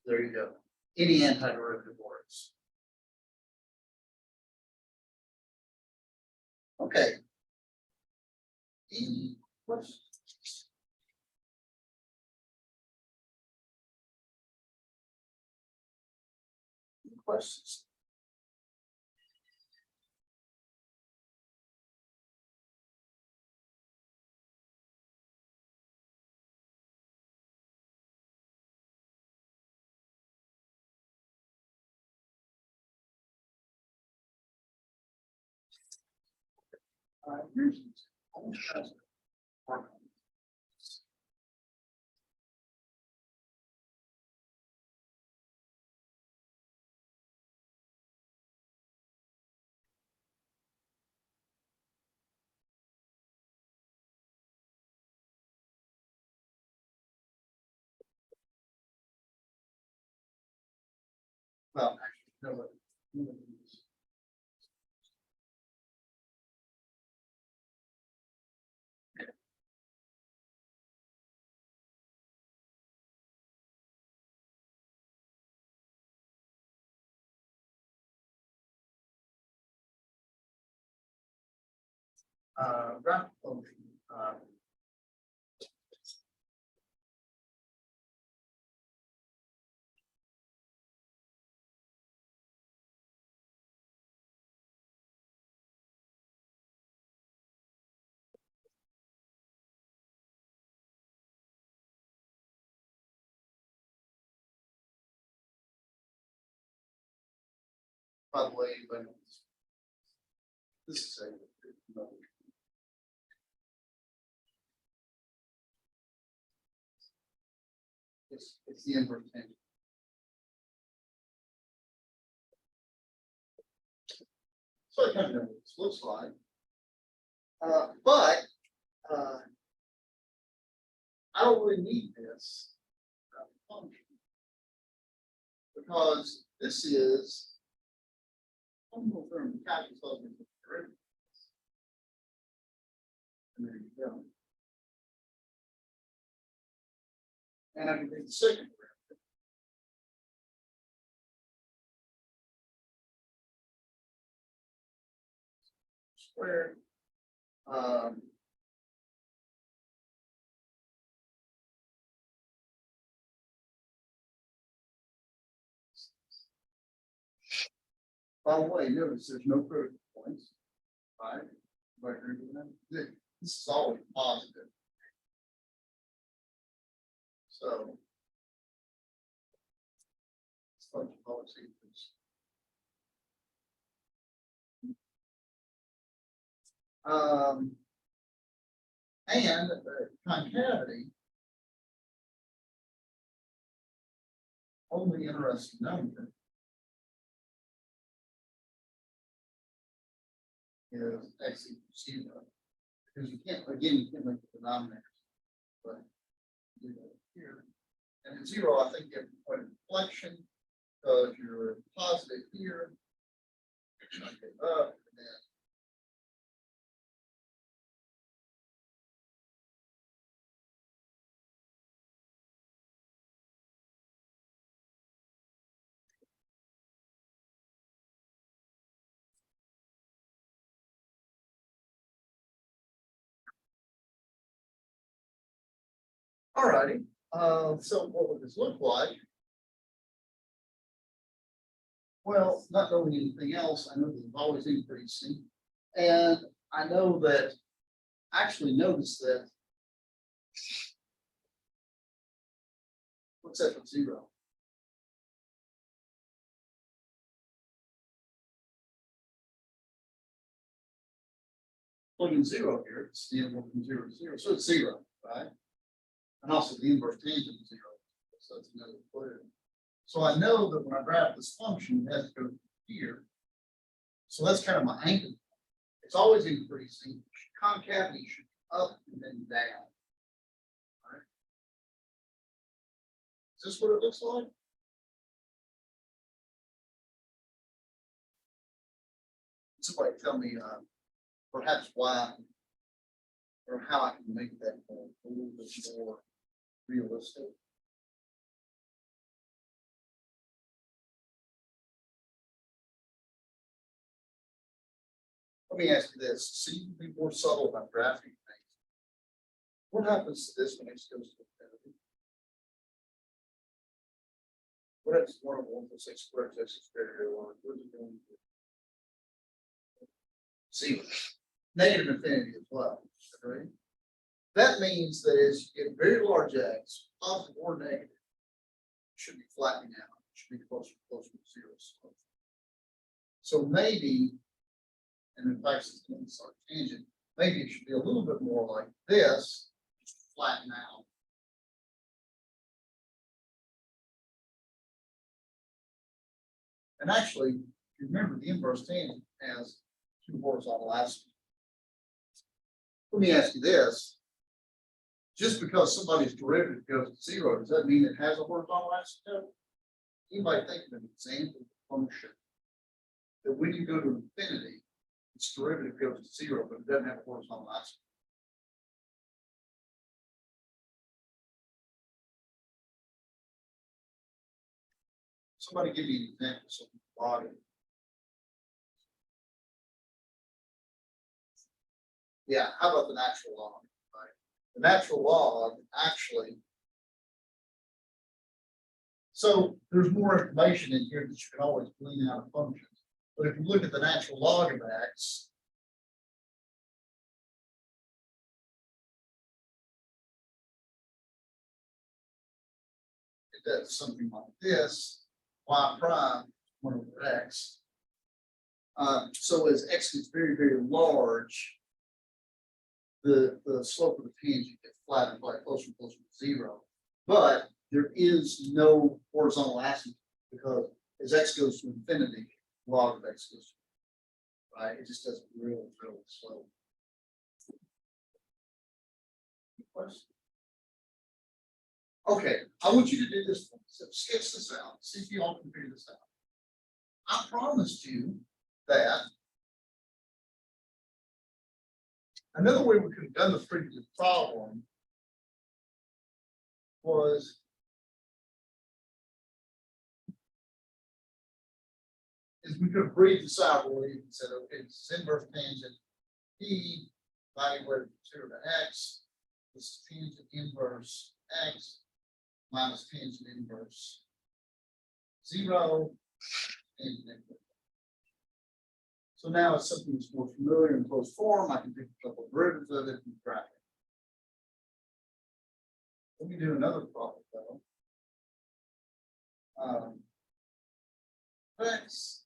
there you go. Any antiderivative works. Okay. Any questions? Any questions? Here's an example. Almost has to work on this. Well, actually, no, no, graph function. By the way, but this is a. It's the inverse tangent. So I kind of know what this looks like. But I don't really need this function because this is fundamental theorem of calculus. And there you go. And I can take the second derivative. Squared. By the way, notice there's no critical points, right? Right, agree with that? This is always positive. So it's function always equals. And the concavity, only interesting number is x equals 0. Because you can't, again, you can't make the denominator, but do that here. And at 0, I think you have to put inflection because you're positive here. Up and then all righty. So what would this look like? Well, not knowing anything else, I know that it's always increasing. And I know that, actually notice that, what's that from 0? Plug in 0 here, it's the inverse from 0 to 0, so it's 0, right? And also the inverse tangent is 0, so that's another clue. So I know that when I graph this function, it has to go here. So that's kind of my anchor. It's always increasing. Concavity should be up and then down. All right. Is this what it looks like? Somebody tell me perhaps why or how I can make that a little bit more realistic. Let me ask you this, so you can be more subtle about graphing things. What happens to this when x goes to infinity? What happens to 1 over 1 plus x squared x squared here? What is it going to do? 0. Negative infinity as well. Okay? That means that as you get very large x, positive or negative, it should be flattening out. It should be closer to 0 slope. So maybe And in fact, it's going to start tangent. Maybe it should be a little bit more like this, just flatten out. And actually, if you remember, the inverse tangent has two horizontal asymptotes. Let me ask you this. Just because somebody's derivative goes to zero, does that mean it has a horizontal asymptote? Anybody think of an example of a function that when you go to infinity, its derivative goes to zero, but it doesn't have a horizontal asymptote? Somebody give me an example of something body. Yeah, how about the natural log? Right? The natural log actually. So there's more information in here that you can always glean out of functions. But if you look at the natural log of x, it does something like this: y prime 1 over x. So as x gets very, very large, the slope of the tangent gets flattened by closer and closer to zero. But there is no horizontal asymptote because as x goes to infinity, log of x goes to, right? It just doesn't really slow. Question? Okay, I want you to do this. So sketch this out. See if you all can figure this out. I promised you that another way we could have done the previous problem was we could have breathed this out really and said, okay, this is inverse tangent P evaluated from 0 to x. This is tangent inverse x minus tangent inverse 0. Tangent inverse. So now it's something that's more familiar in closed form. I can take a couple of derivatives of it and graph it. Let me do another problem though. X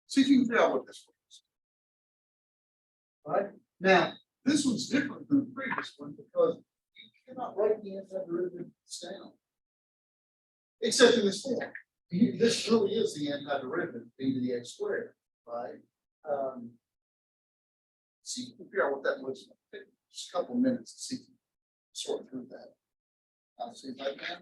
see if you can figure out what this was. Right now, this one's different than the previous one because you cannot write the antiderivative down, except in this form. This really is the antiderivative b to the x squared, right? See if you can figure out what that looks like. Just a couple of minutes to see if you can sort through that. I'll see if I can.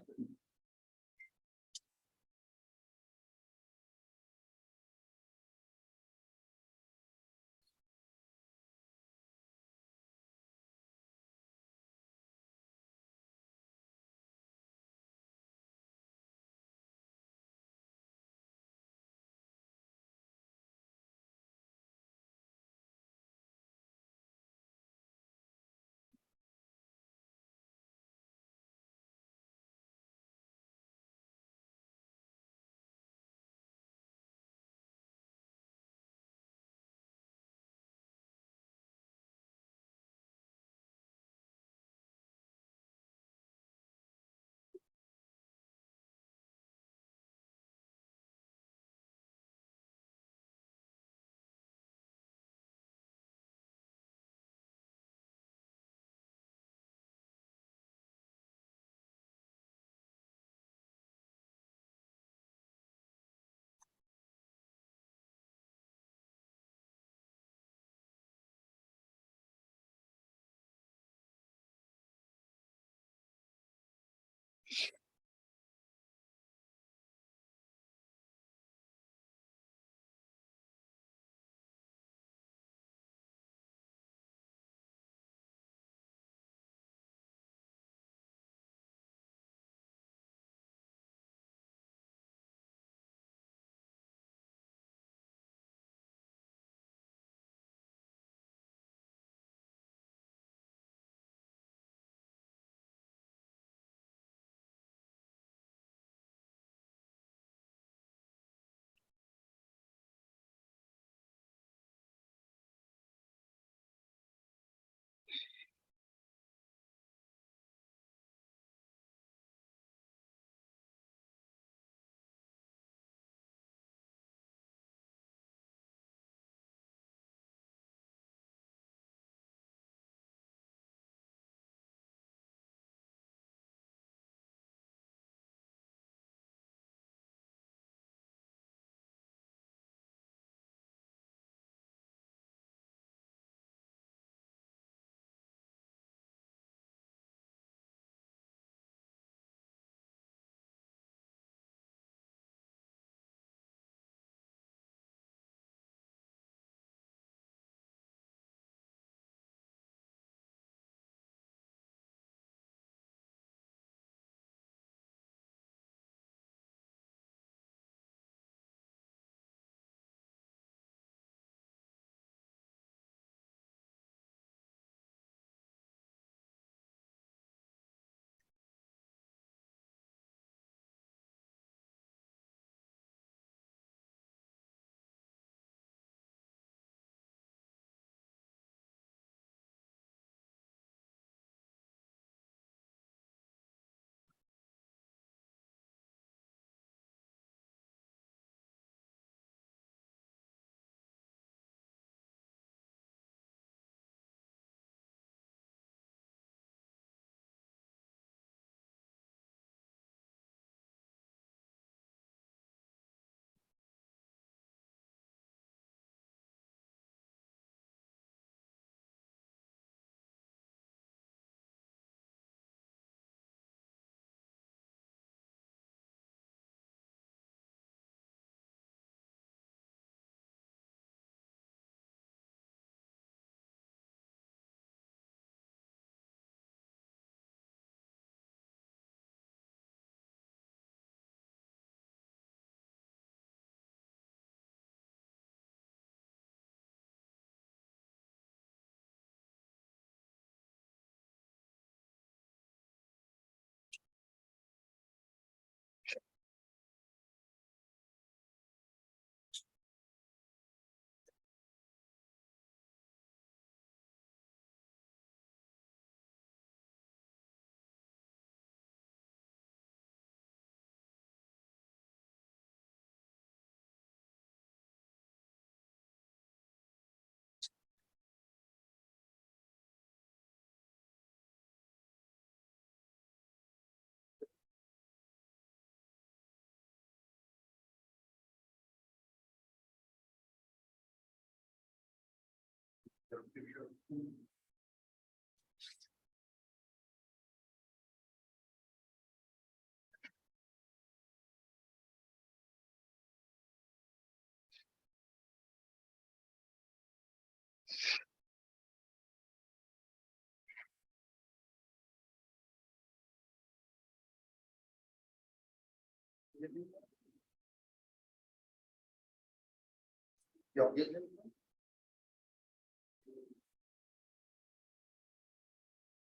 Y'all getting it?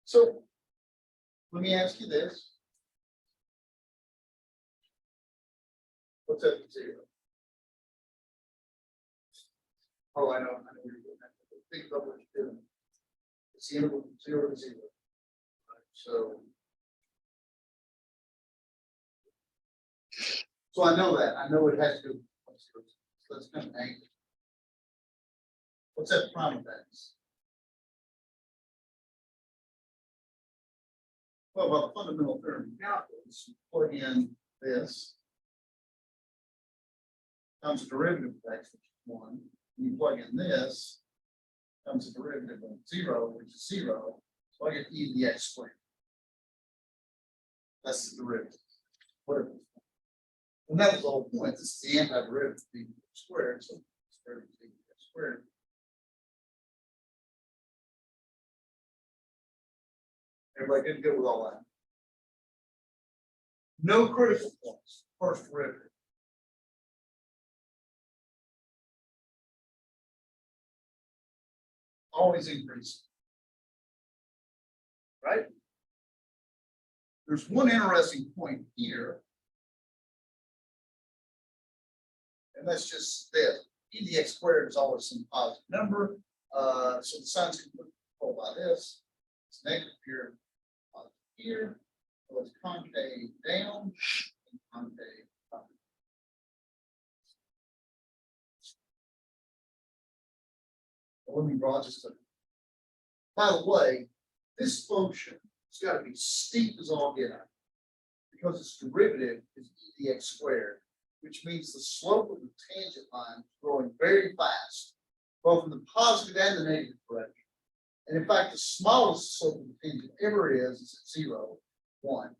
So let me ask you this. What's up to zero? Oh, I know where you're going. Think about what you're doing. It's the interval from 0 to 0. So I know that. I know it has to. So let's come angle. What's that prime effects? Well, about the fundamental theorem of calculus, plug in this comes a derivative of x, which is 1. When you plug in this, comes a derivative of 0, which is 0. So I get e to the x squared. That's the derivative. Whatever. And that was the whole point. This is the antiderivative of the squared. So it's derivative of the x squared. Everybody good with all that? No critical points. First derivative. Always increasing. Right? There's one interesting point here. And that's just this. E to the x squared is always some positive number. So the signs can put control by this. It's negative here, positive here. So it's concave down and concave up. Well, let me draw just a. By the way, this function has got to be steep as all get out because its derivative is e to the x squared, which means the slope of the tangent line is growing very fast, both in the positive and the negative direction. And in fact, the smallest slope of the tangent ever is at 0, 1.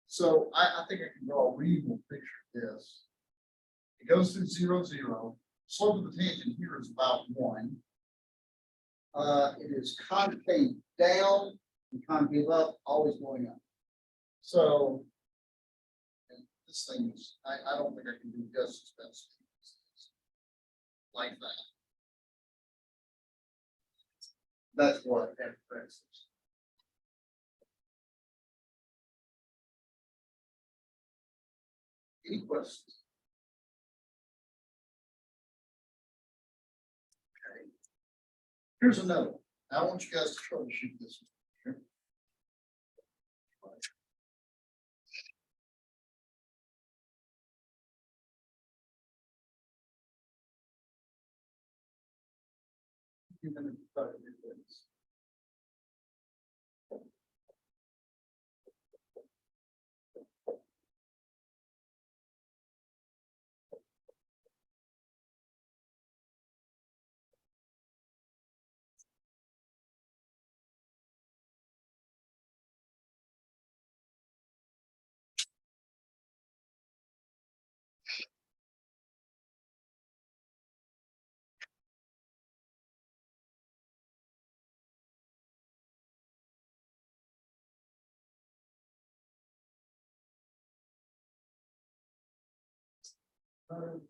So I think I can draw a reasonable picture of this. It goes through 0, 0. Slope of the tangent here is about 1. It is concave down and concave up, always going up. So this thing is, I don't think I can do justice like that. That's what f is. Any questions? Okay. Here's another one. I want you guys to troubleshoot this one. You're going to try to do this.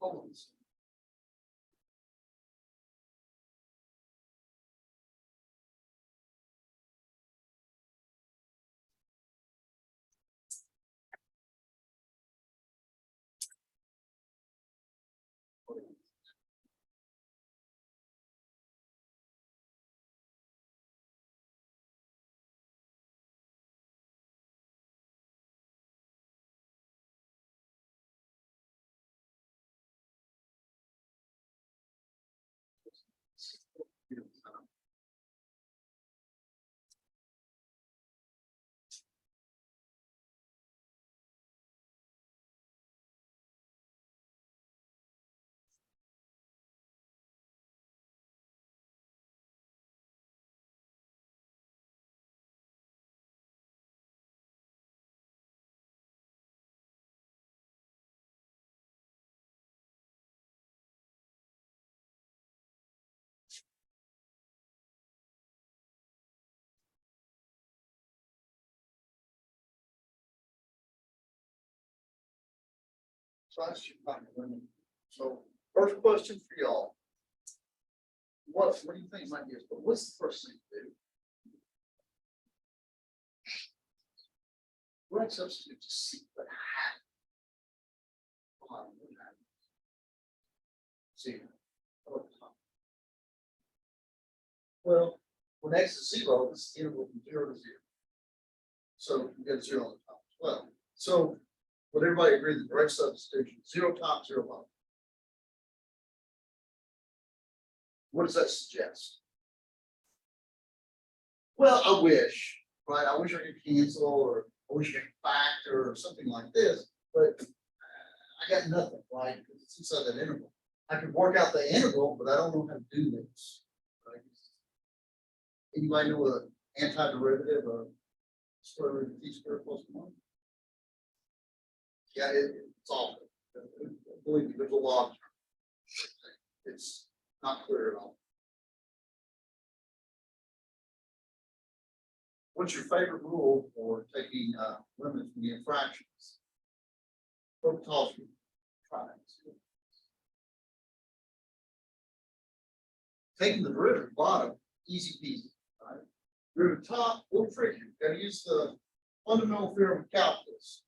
Hold on. So I should find a limit. So first question for y'all. What do you think might be, but what's the first thing to do? Right substitute to see what happens. See. Well, when x is 0, this is interval from 0 to 0. So you get 0 on the top as well. So would everybody agree that direct substitution, 0 top, 0 bottom? What does that suggest? Well, I wish, right? I wish I could cancel, or I wish I could factor, or something like this, but I got nothing, right? Because it's inside that interval. I could work out the integral, but I don't know how to do this. Right? Anybody know an antiderivative of square root of t squared plus 1? Yeah, it's awful. Believe me, there's a lot. It's not clear at all. What's your favorite rule for taking limits from the fractions? What calls you? Taking the derivative bottom, easy peasy. Right? Derivative top, a little tricky. Got to use the fundamental theorem of calculus.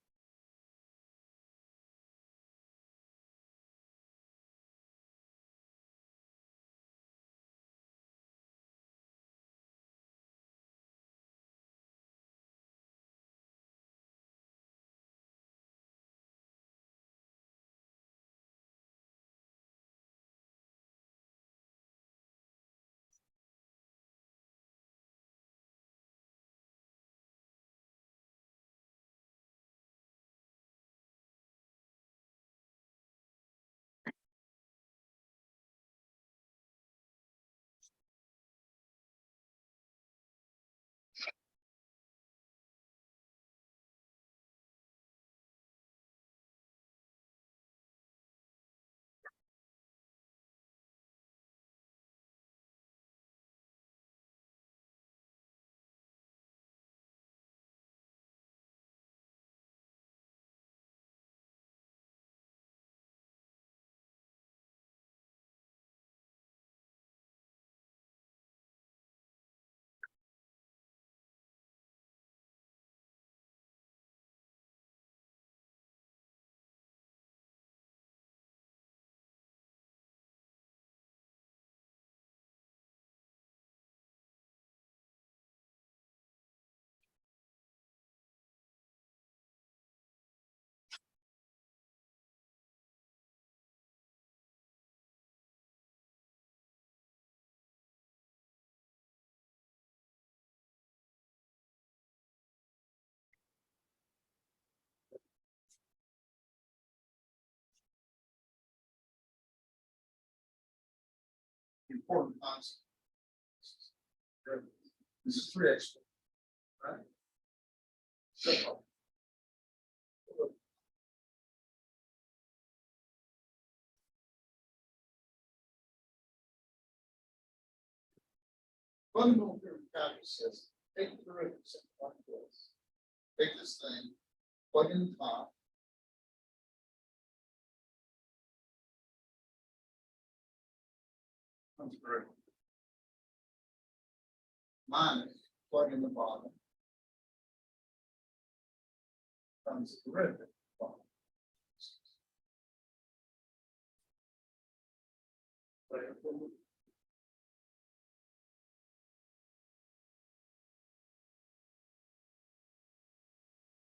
Important concept. This is 3x, right? So, fundamental theorem of calculus says take the derivative like this. Take this thing, plug in the top. Comes through. Minus, plug in the bottom. Comes the derivative. Bottom.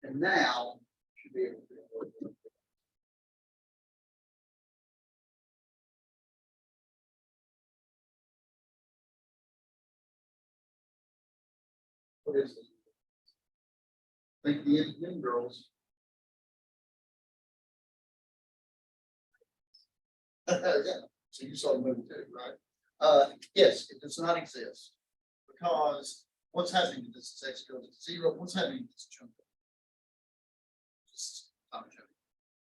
And now should be able to. What is this? Think the engineering girls. Yeah. So you saw the movie too, right? Yes, it does not exist because what's happening to this is x goes to 0. What's happening to this chunk? Just time chunk.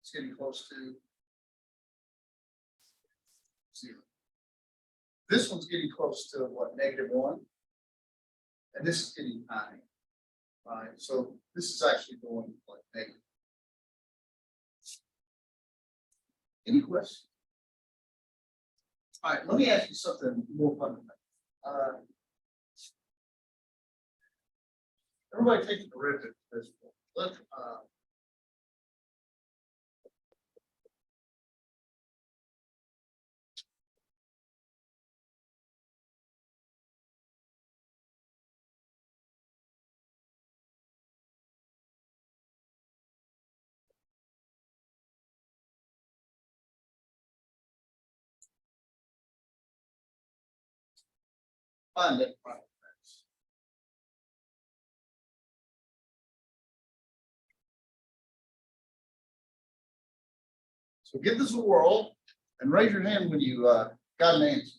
It's getting close to 0. This one's getting close to what, -1, and this is getting tiny, right? So this is actually going like negative. Any questions? All right, let me ask you something more fundamental. Everybody take the derivative of this. Let's find that final max. So give this a whirl and raise your hand when you got an answer.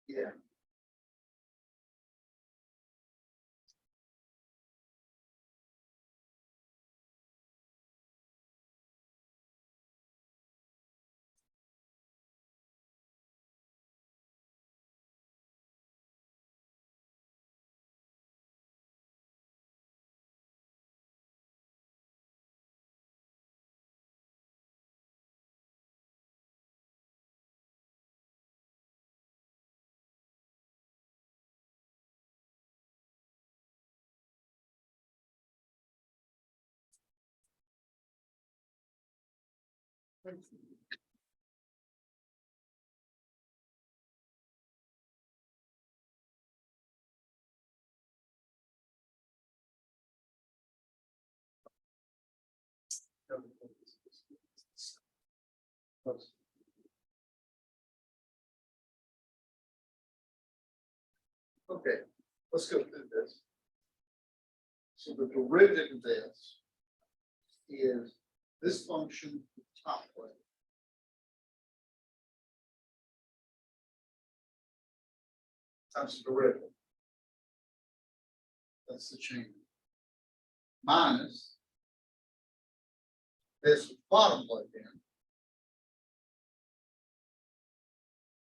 Yeah. Okay, let's go through this. So the derivative of this is this function top way. Times the derivative. That's the change. Minus this bottom plate in.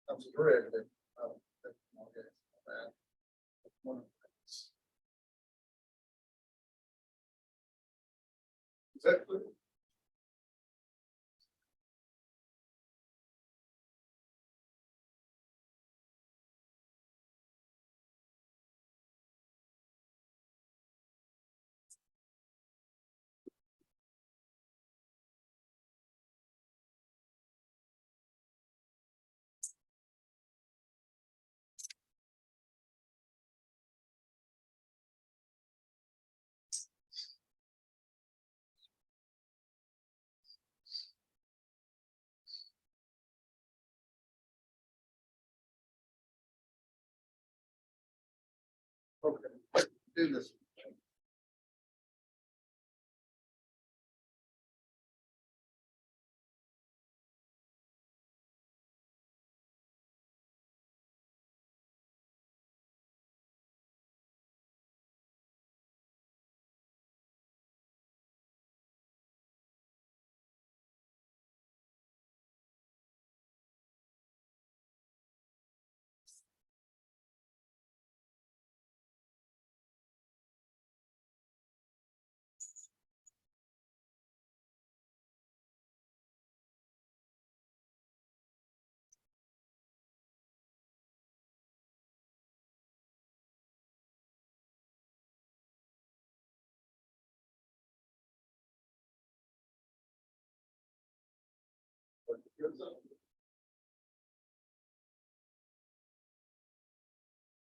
Times the derivative. Oh, okay. One of things. Is that clear? Okay, let's do this.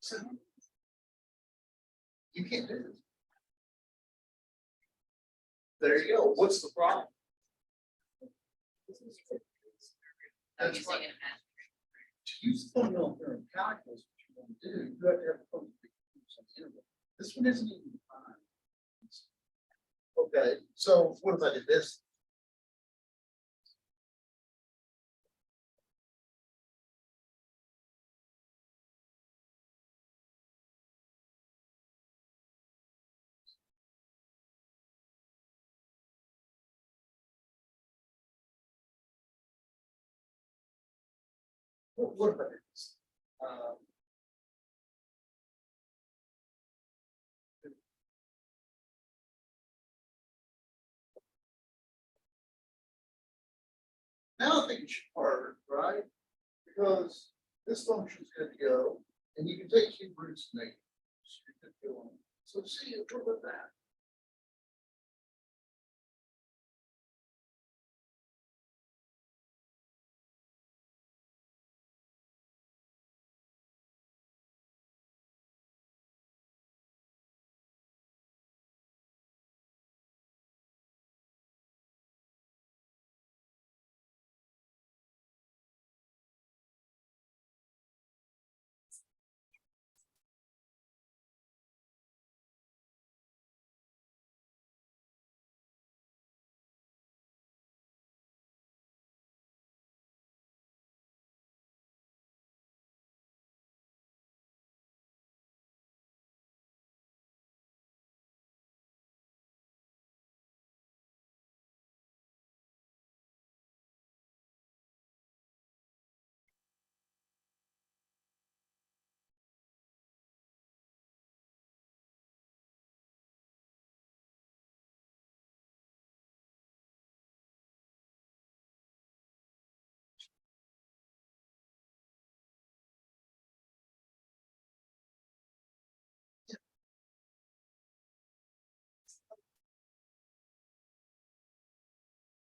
So you can't do this. There you go. What's the problem? That's right. To use the fundamental theorem of calculus, what you want to do, you have to have a function interval. This one isn't even defined. Okay, so what if I did this? What if I did this? Now I think it should work, right? Because this function is going to go, and you can take cube roots and make it. So you could go on. So see, what about that?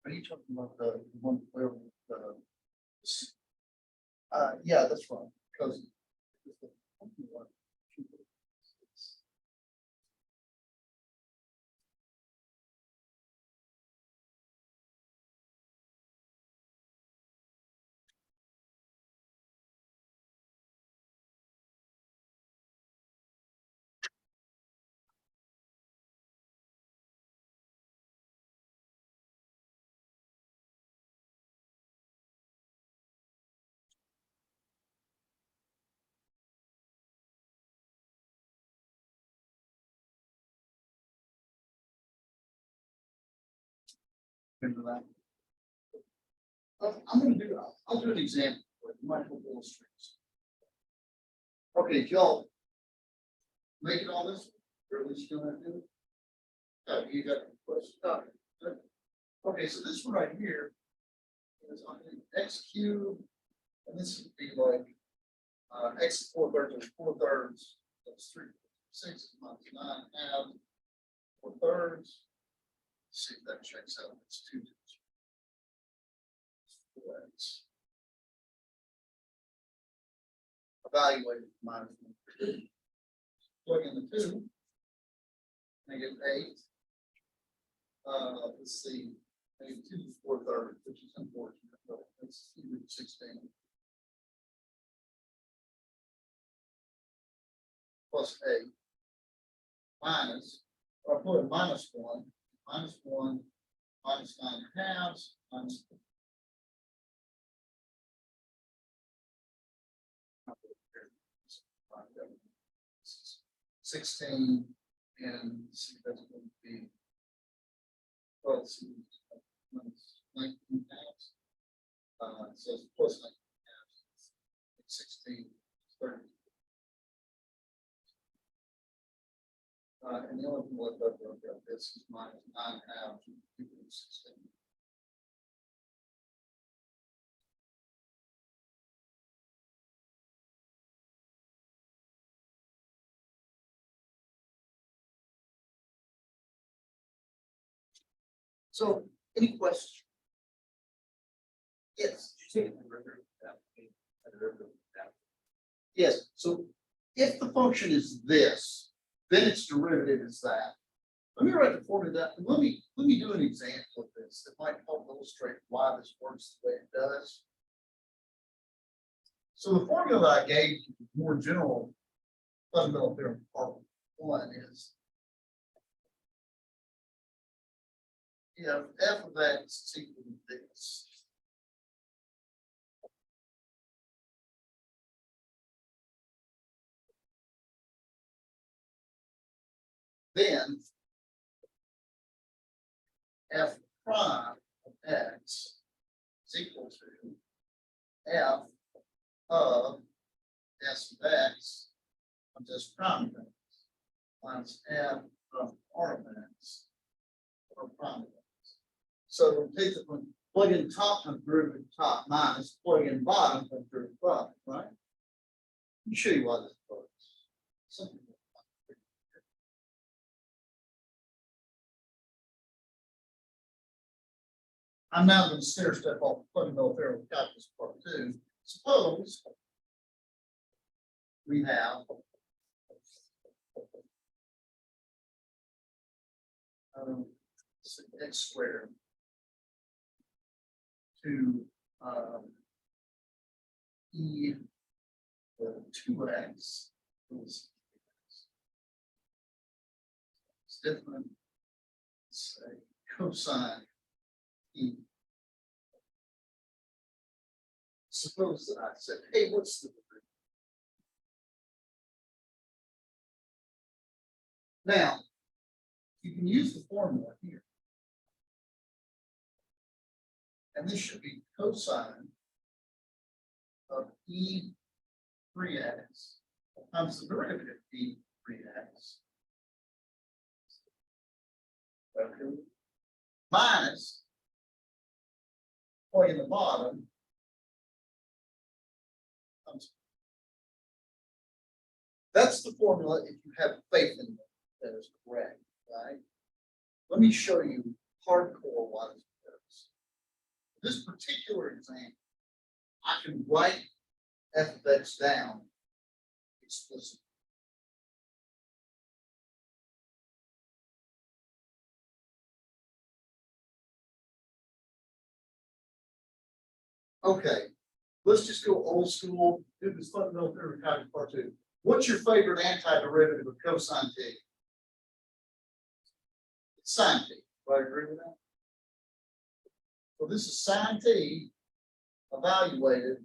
Are you talking about the one where yeah, that's right. Because remember that. I'm going to do. I'll do an example. You might help illustrate. Okay, y'all make it all this, or at least you don't have to do it. You got a question? Good. Okay, so this one right here is on x cubed, and this would be like x 4/3 is 4/3. That's 3/6 minus 9/2 4/3. See if that checks out. It's 2. 4x. Evaluated minus 1. Plug in the 2. I get 8. Let's see. Maybe 2 4/3, which is unfortunate, but it's 16. Plus 8. Minus, or I put a minus 1. Minus 1. Minus 9/2. Minus 16, and see that's going to be, well, let's see, minus 19 halves. It says plus 19 halves. 16, 30. And the only thing left over of this is minus 9 halves equals 16. So, any questions? Yes. Yes. So, if the function is this, then its derivative is that. Let me write the formula down. Let me do an example of this that might help illustrate why this works the way it does. So the formula I gave you, more general fundamental theorem part one is if f of x is equal to this. Then f prime of x is equal to f of s of x of s prime of x minus f of r of x or prime of x. So take the one, plug in top of derivative top minus plug in bottom of derivative bottom, right? Let me show you why this works. Simple. I'm now going to stair step off fundamental theorem of calculus part two. Suppose we have x squared to e the 2x. It's different. Let's say cosine e. Suppose that I said, hey, what's the degree? Now, you can use the formula here. And this should be cosine of e 3x times the derivative of e 3x. Okay. Minus, plug in the bottom. That's the formula if you have faith in it, that is correct, right? Let me show you hardcore why this works. This particular example, I can write f of x down explicitly. Okay, let's just go old school, do this fundamental theorem of calculus part two. What's your favorite antiderivative of cosine t? It's sine t. Do I agree with that? So this is sine t evaluated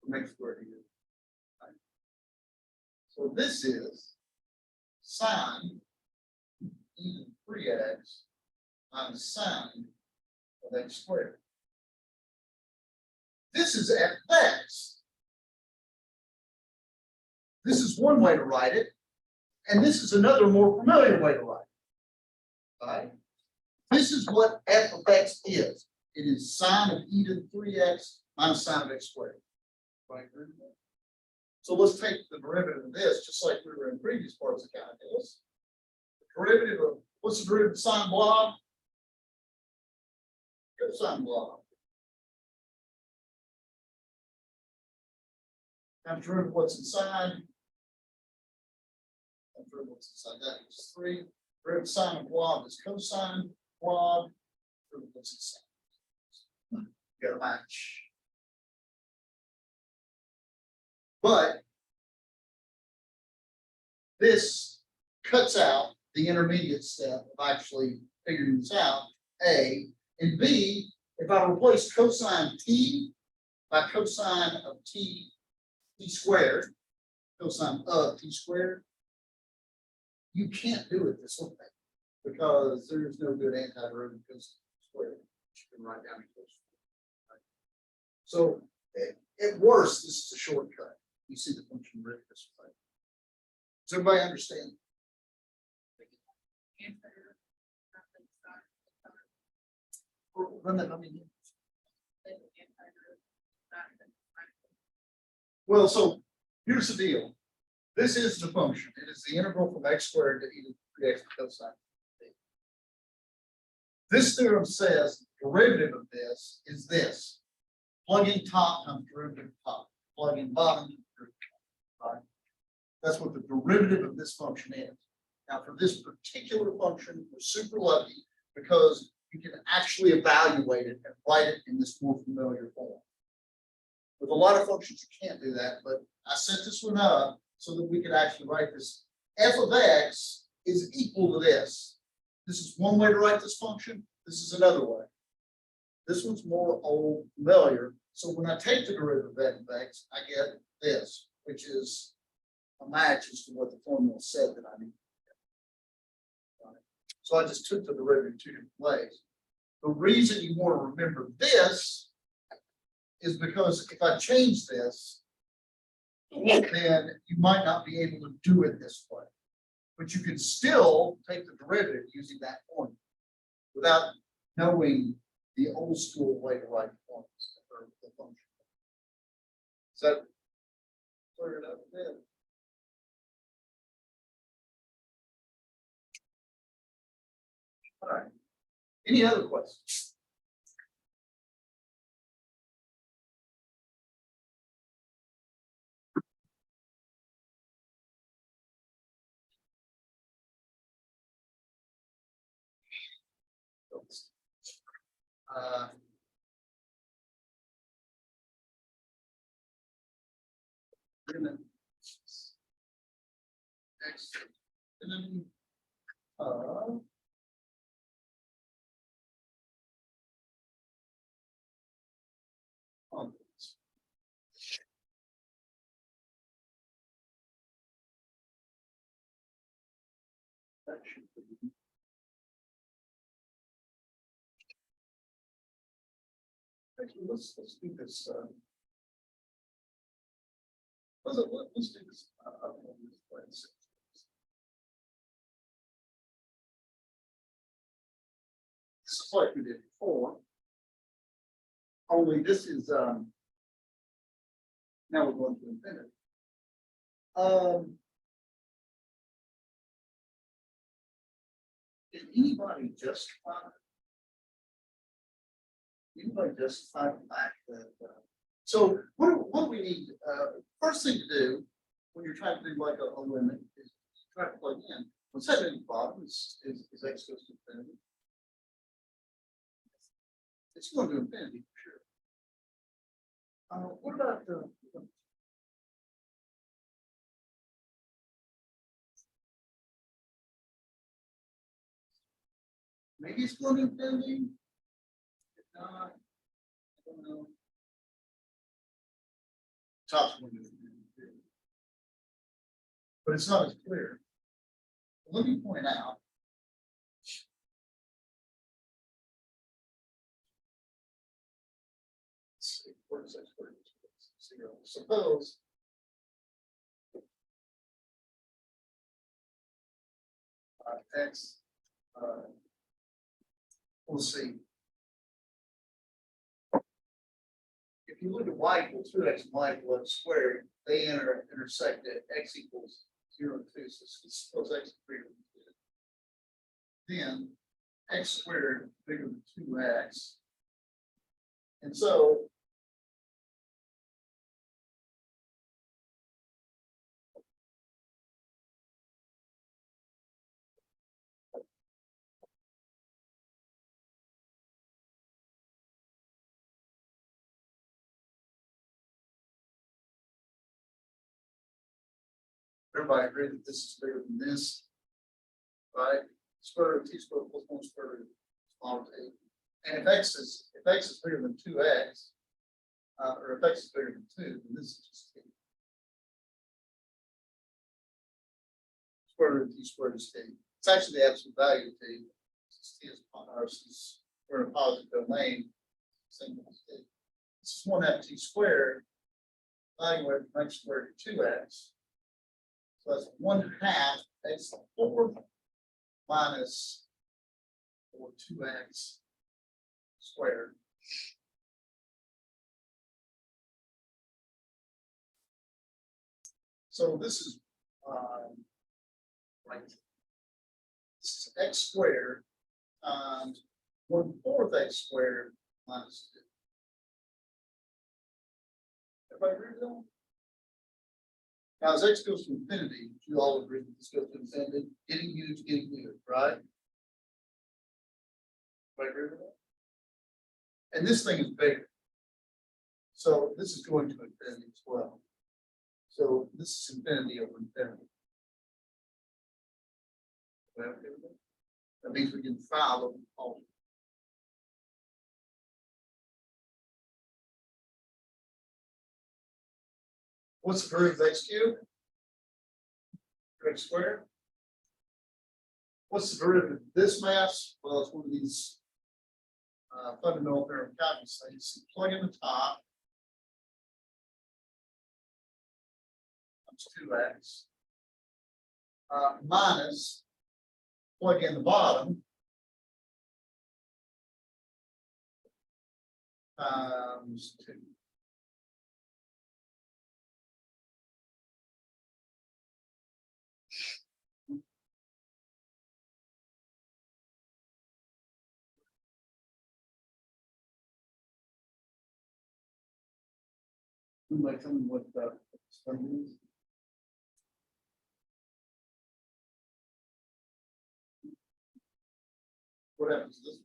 from x squared to u. Right? So this is sine e to 3x minus sine of x squared. This is f of x. This is one way to write it, and this is another more familiar way to write it. Right? This is what f of x is. It is sine of e to the 3x minus sine of x squared. Right? So let's take the derivative of this, just like we were in previous parts of calculus. The derivative of, what's the derivative of sine blob? Cosine blob. I'm sure what's inside. I'm sure what's inside that is 3. Derivative sine of blob is cosine blob. What's inside? You got a match. But this cuts out the intermediate step of actually figuring this out. A and B, if I replace cosine t by cosine of t squared, cosine of t squared, you can't do it this way because there is no good antiderivative cosine squared. You can write down equals. Right? So at worst, this is a shortcut. You see the function written this way. Does everybody understand? Well, so here's the deal. This is the function. It is the integral from x squared to e to 3x cosine. This theorem says the derivative of this is this. Plug in top times derivative of top. Plug in bottom times derivative of bottom. Right? That's what the derivative of this function is. Now, for this particular function, we're super lucky because you can actually evaluate it and write it in this more familiar form. With a lot of functions, you can't do that, but I set this one up so that we could actually write this. F of x is equal to this. This is one way to write this function. This is another way. This one's more old familiar. So when I take the derivative of f of x, I get this, which is a match as to what the formula said that I need. So I just took the derivative two different ways. The reason you want to remember this is because if I change this, then you might not be able to do it this way. But you can still take the derivative using that formula without knowing the old school way to write the formulas or the function. Is that clear it up a bit? All right. Any other questions? And then next, and then on this. That should be. Actually, let's do this. Let's do this. This is like we did before. Only this is now we're going to infinity. Did anybody justify the fact that so what do we need? First thing to do when you're trying to do like a limit is try to plug in. What's that at the bottom is x goes to infinity. It's going to infinity for sure. What about the maybe it's going to infinity? If not, I don't know. Top's going to infinity. But it's not as clear. Let me point out. Let's see, where is that? Zero. Suppose x, we'll see. If you look at y equals 2x and y equals x squared, they intersect at x equals 0 and 2. So suppose x is bigger than 2. Then x squared bigger than 2x. And so everybody agree that this is bigger than this, right? Square root of t squared plus 1 square root smaller than 8. And if x is bigger than 2x, or if x is bigger than 2, then this is just t. Square root of t squared is t. It's actually the absolute value of t. Since t is since we're in a positive domain, same as t. This is 1/2 t squared, dividing away from x squared to 2x. So that's 1/2 x to the 4th minus 2x squared. So this is right. This is x squared times 1/4 x squared minus 2. Everybody agree with that? Now, as x goes to infinity, you all agree that this goes to infinity, getting huge, right? Do I agree with that? And this thing is bigger. So this is going to infinity as well. So this is infinity over infinity. That means we can file over all. What's the derivative of x cubed? X squared. What's the derivative of this mass? Well, it's one of these fundamental theorem of calculus things. So plug in the top. That's 2x. Minus, plug in the bottom. Times 2. Anybody tell me what the thing is? What happens to this?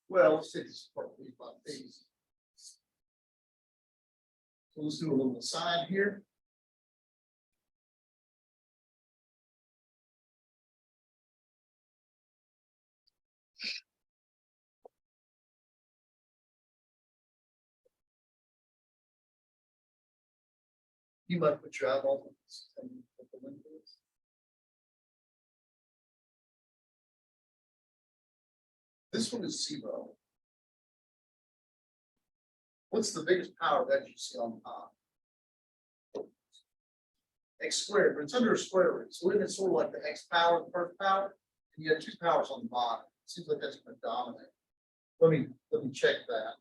Well, let's take this part piece by piece. So let's do a little aside here. You might put your eyeball on this and put the link to this. This one is 0. What's the biggest power that you see on top? X squared, but it's under a square root. So isn't it sort of like the x power, the first power? And you have 2 powers on the bottom. It seems like that's going to dominate. Let me check that.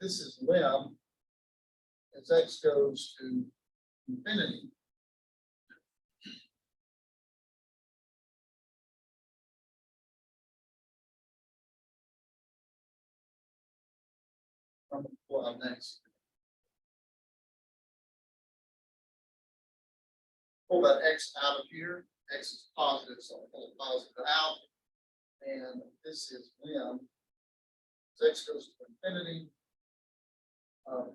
This is lim as x goes to infinity. I'm going to pull out next. Pull that x out of here. X is positive, so I'll pull it positive out. And this is lim as x goes to infinity.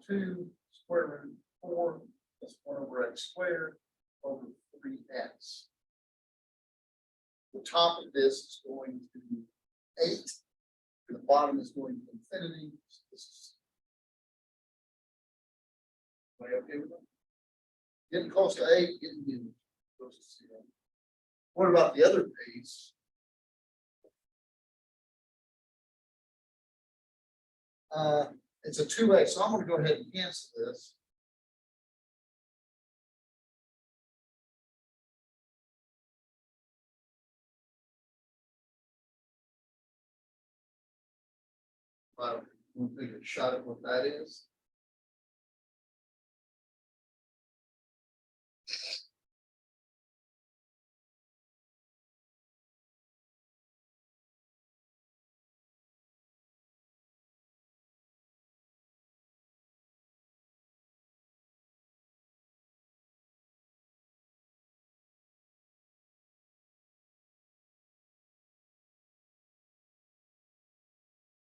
2 square root 4 plus 1 over x squared over 3x. The top of this is going to 8. And the bottom is going to infinity. So this is okay with that? Getting close to 8, getting close to 0. What about the other piece? It's a 2x, so I'm going to go ahead and cancel this. We'll take a shot at what that is.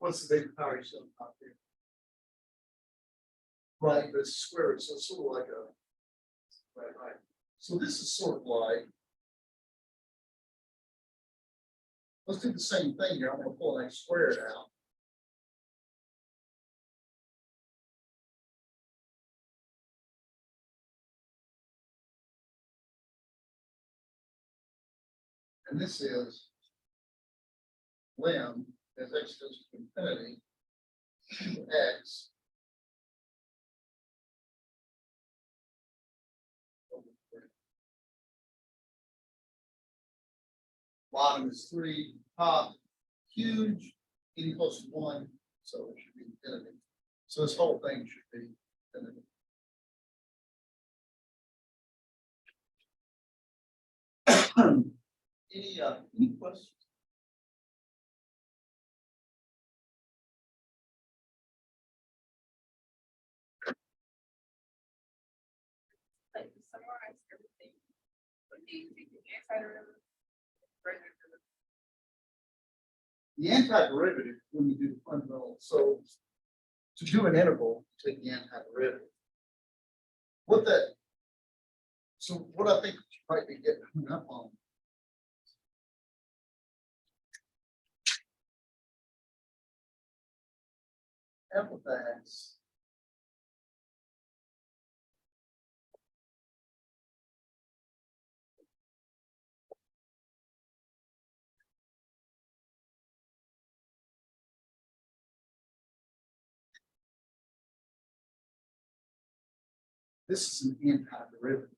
What's the big power you see on top here? Right, but it's square root, so it's sort of like a right. So this is sort of like, let's do the same thing here. I'm going to pull an x squared out. And this is lim as x goes to infinity, 2x over 3. Bottom is 3, top huge, getting close to 1, so it should be infinity. So this whole thing should be infinity. Any questions?
summarize everything. But then you take the antiderivative, derivative.
The antiderivative, when you do the fundamental, so to do an interval, you take the antiderivative. So what I think you might be getting hung up on. F of x this is an antiderivative.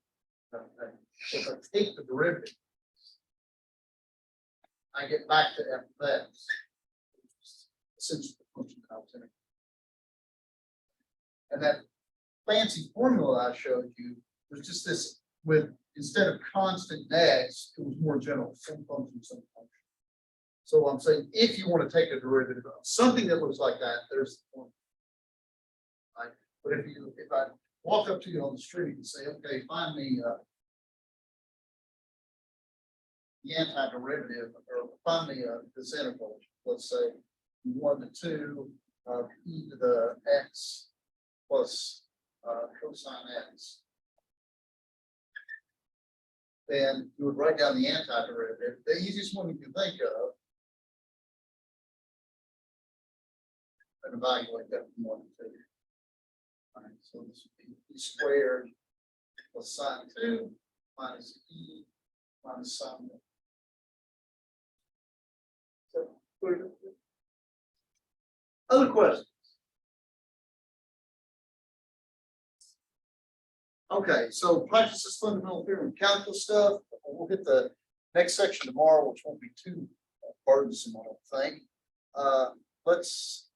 Okay. So if I take the derivative, I get back to f of x. Essentially the function that I was in. And that fancy formula I showed you was just this with, instead of constant x, it was more general, some function, some function. So I'm saying if you want to take a derivative of something that looks like that, there's the formula. Right? But if I walk up to you on the street and say, okay, find me the antiderivative, or find me this interval, let's say 1 to 2 of e to the x plus cosine x. Then you would write down the antiderivative, the easiest one you can think of, and evaluate that from 1 to 2. All right, so this would be e squared plus sine 2 minus e minus sine 1. So, other questions? Okay, so practice this fundamental theorem of calculus stuff. We'll hit the next section tomorrow, which won't be too burdensome, I don't think. Let's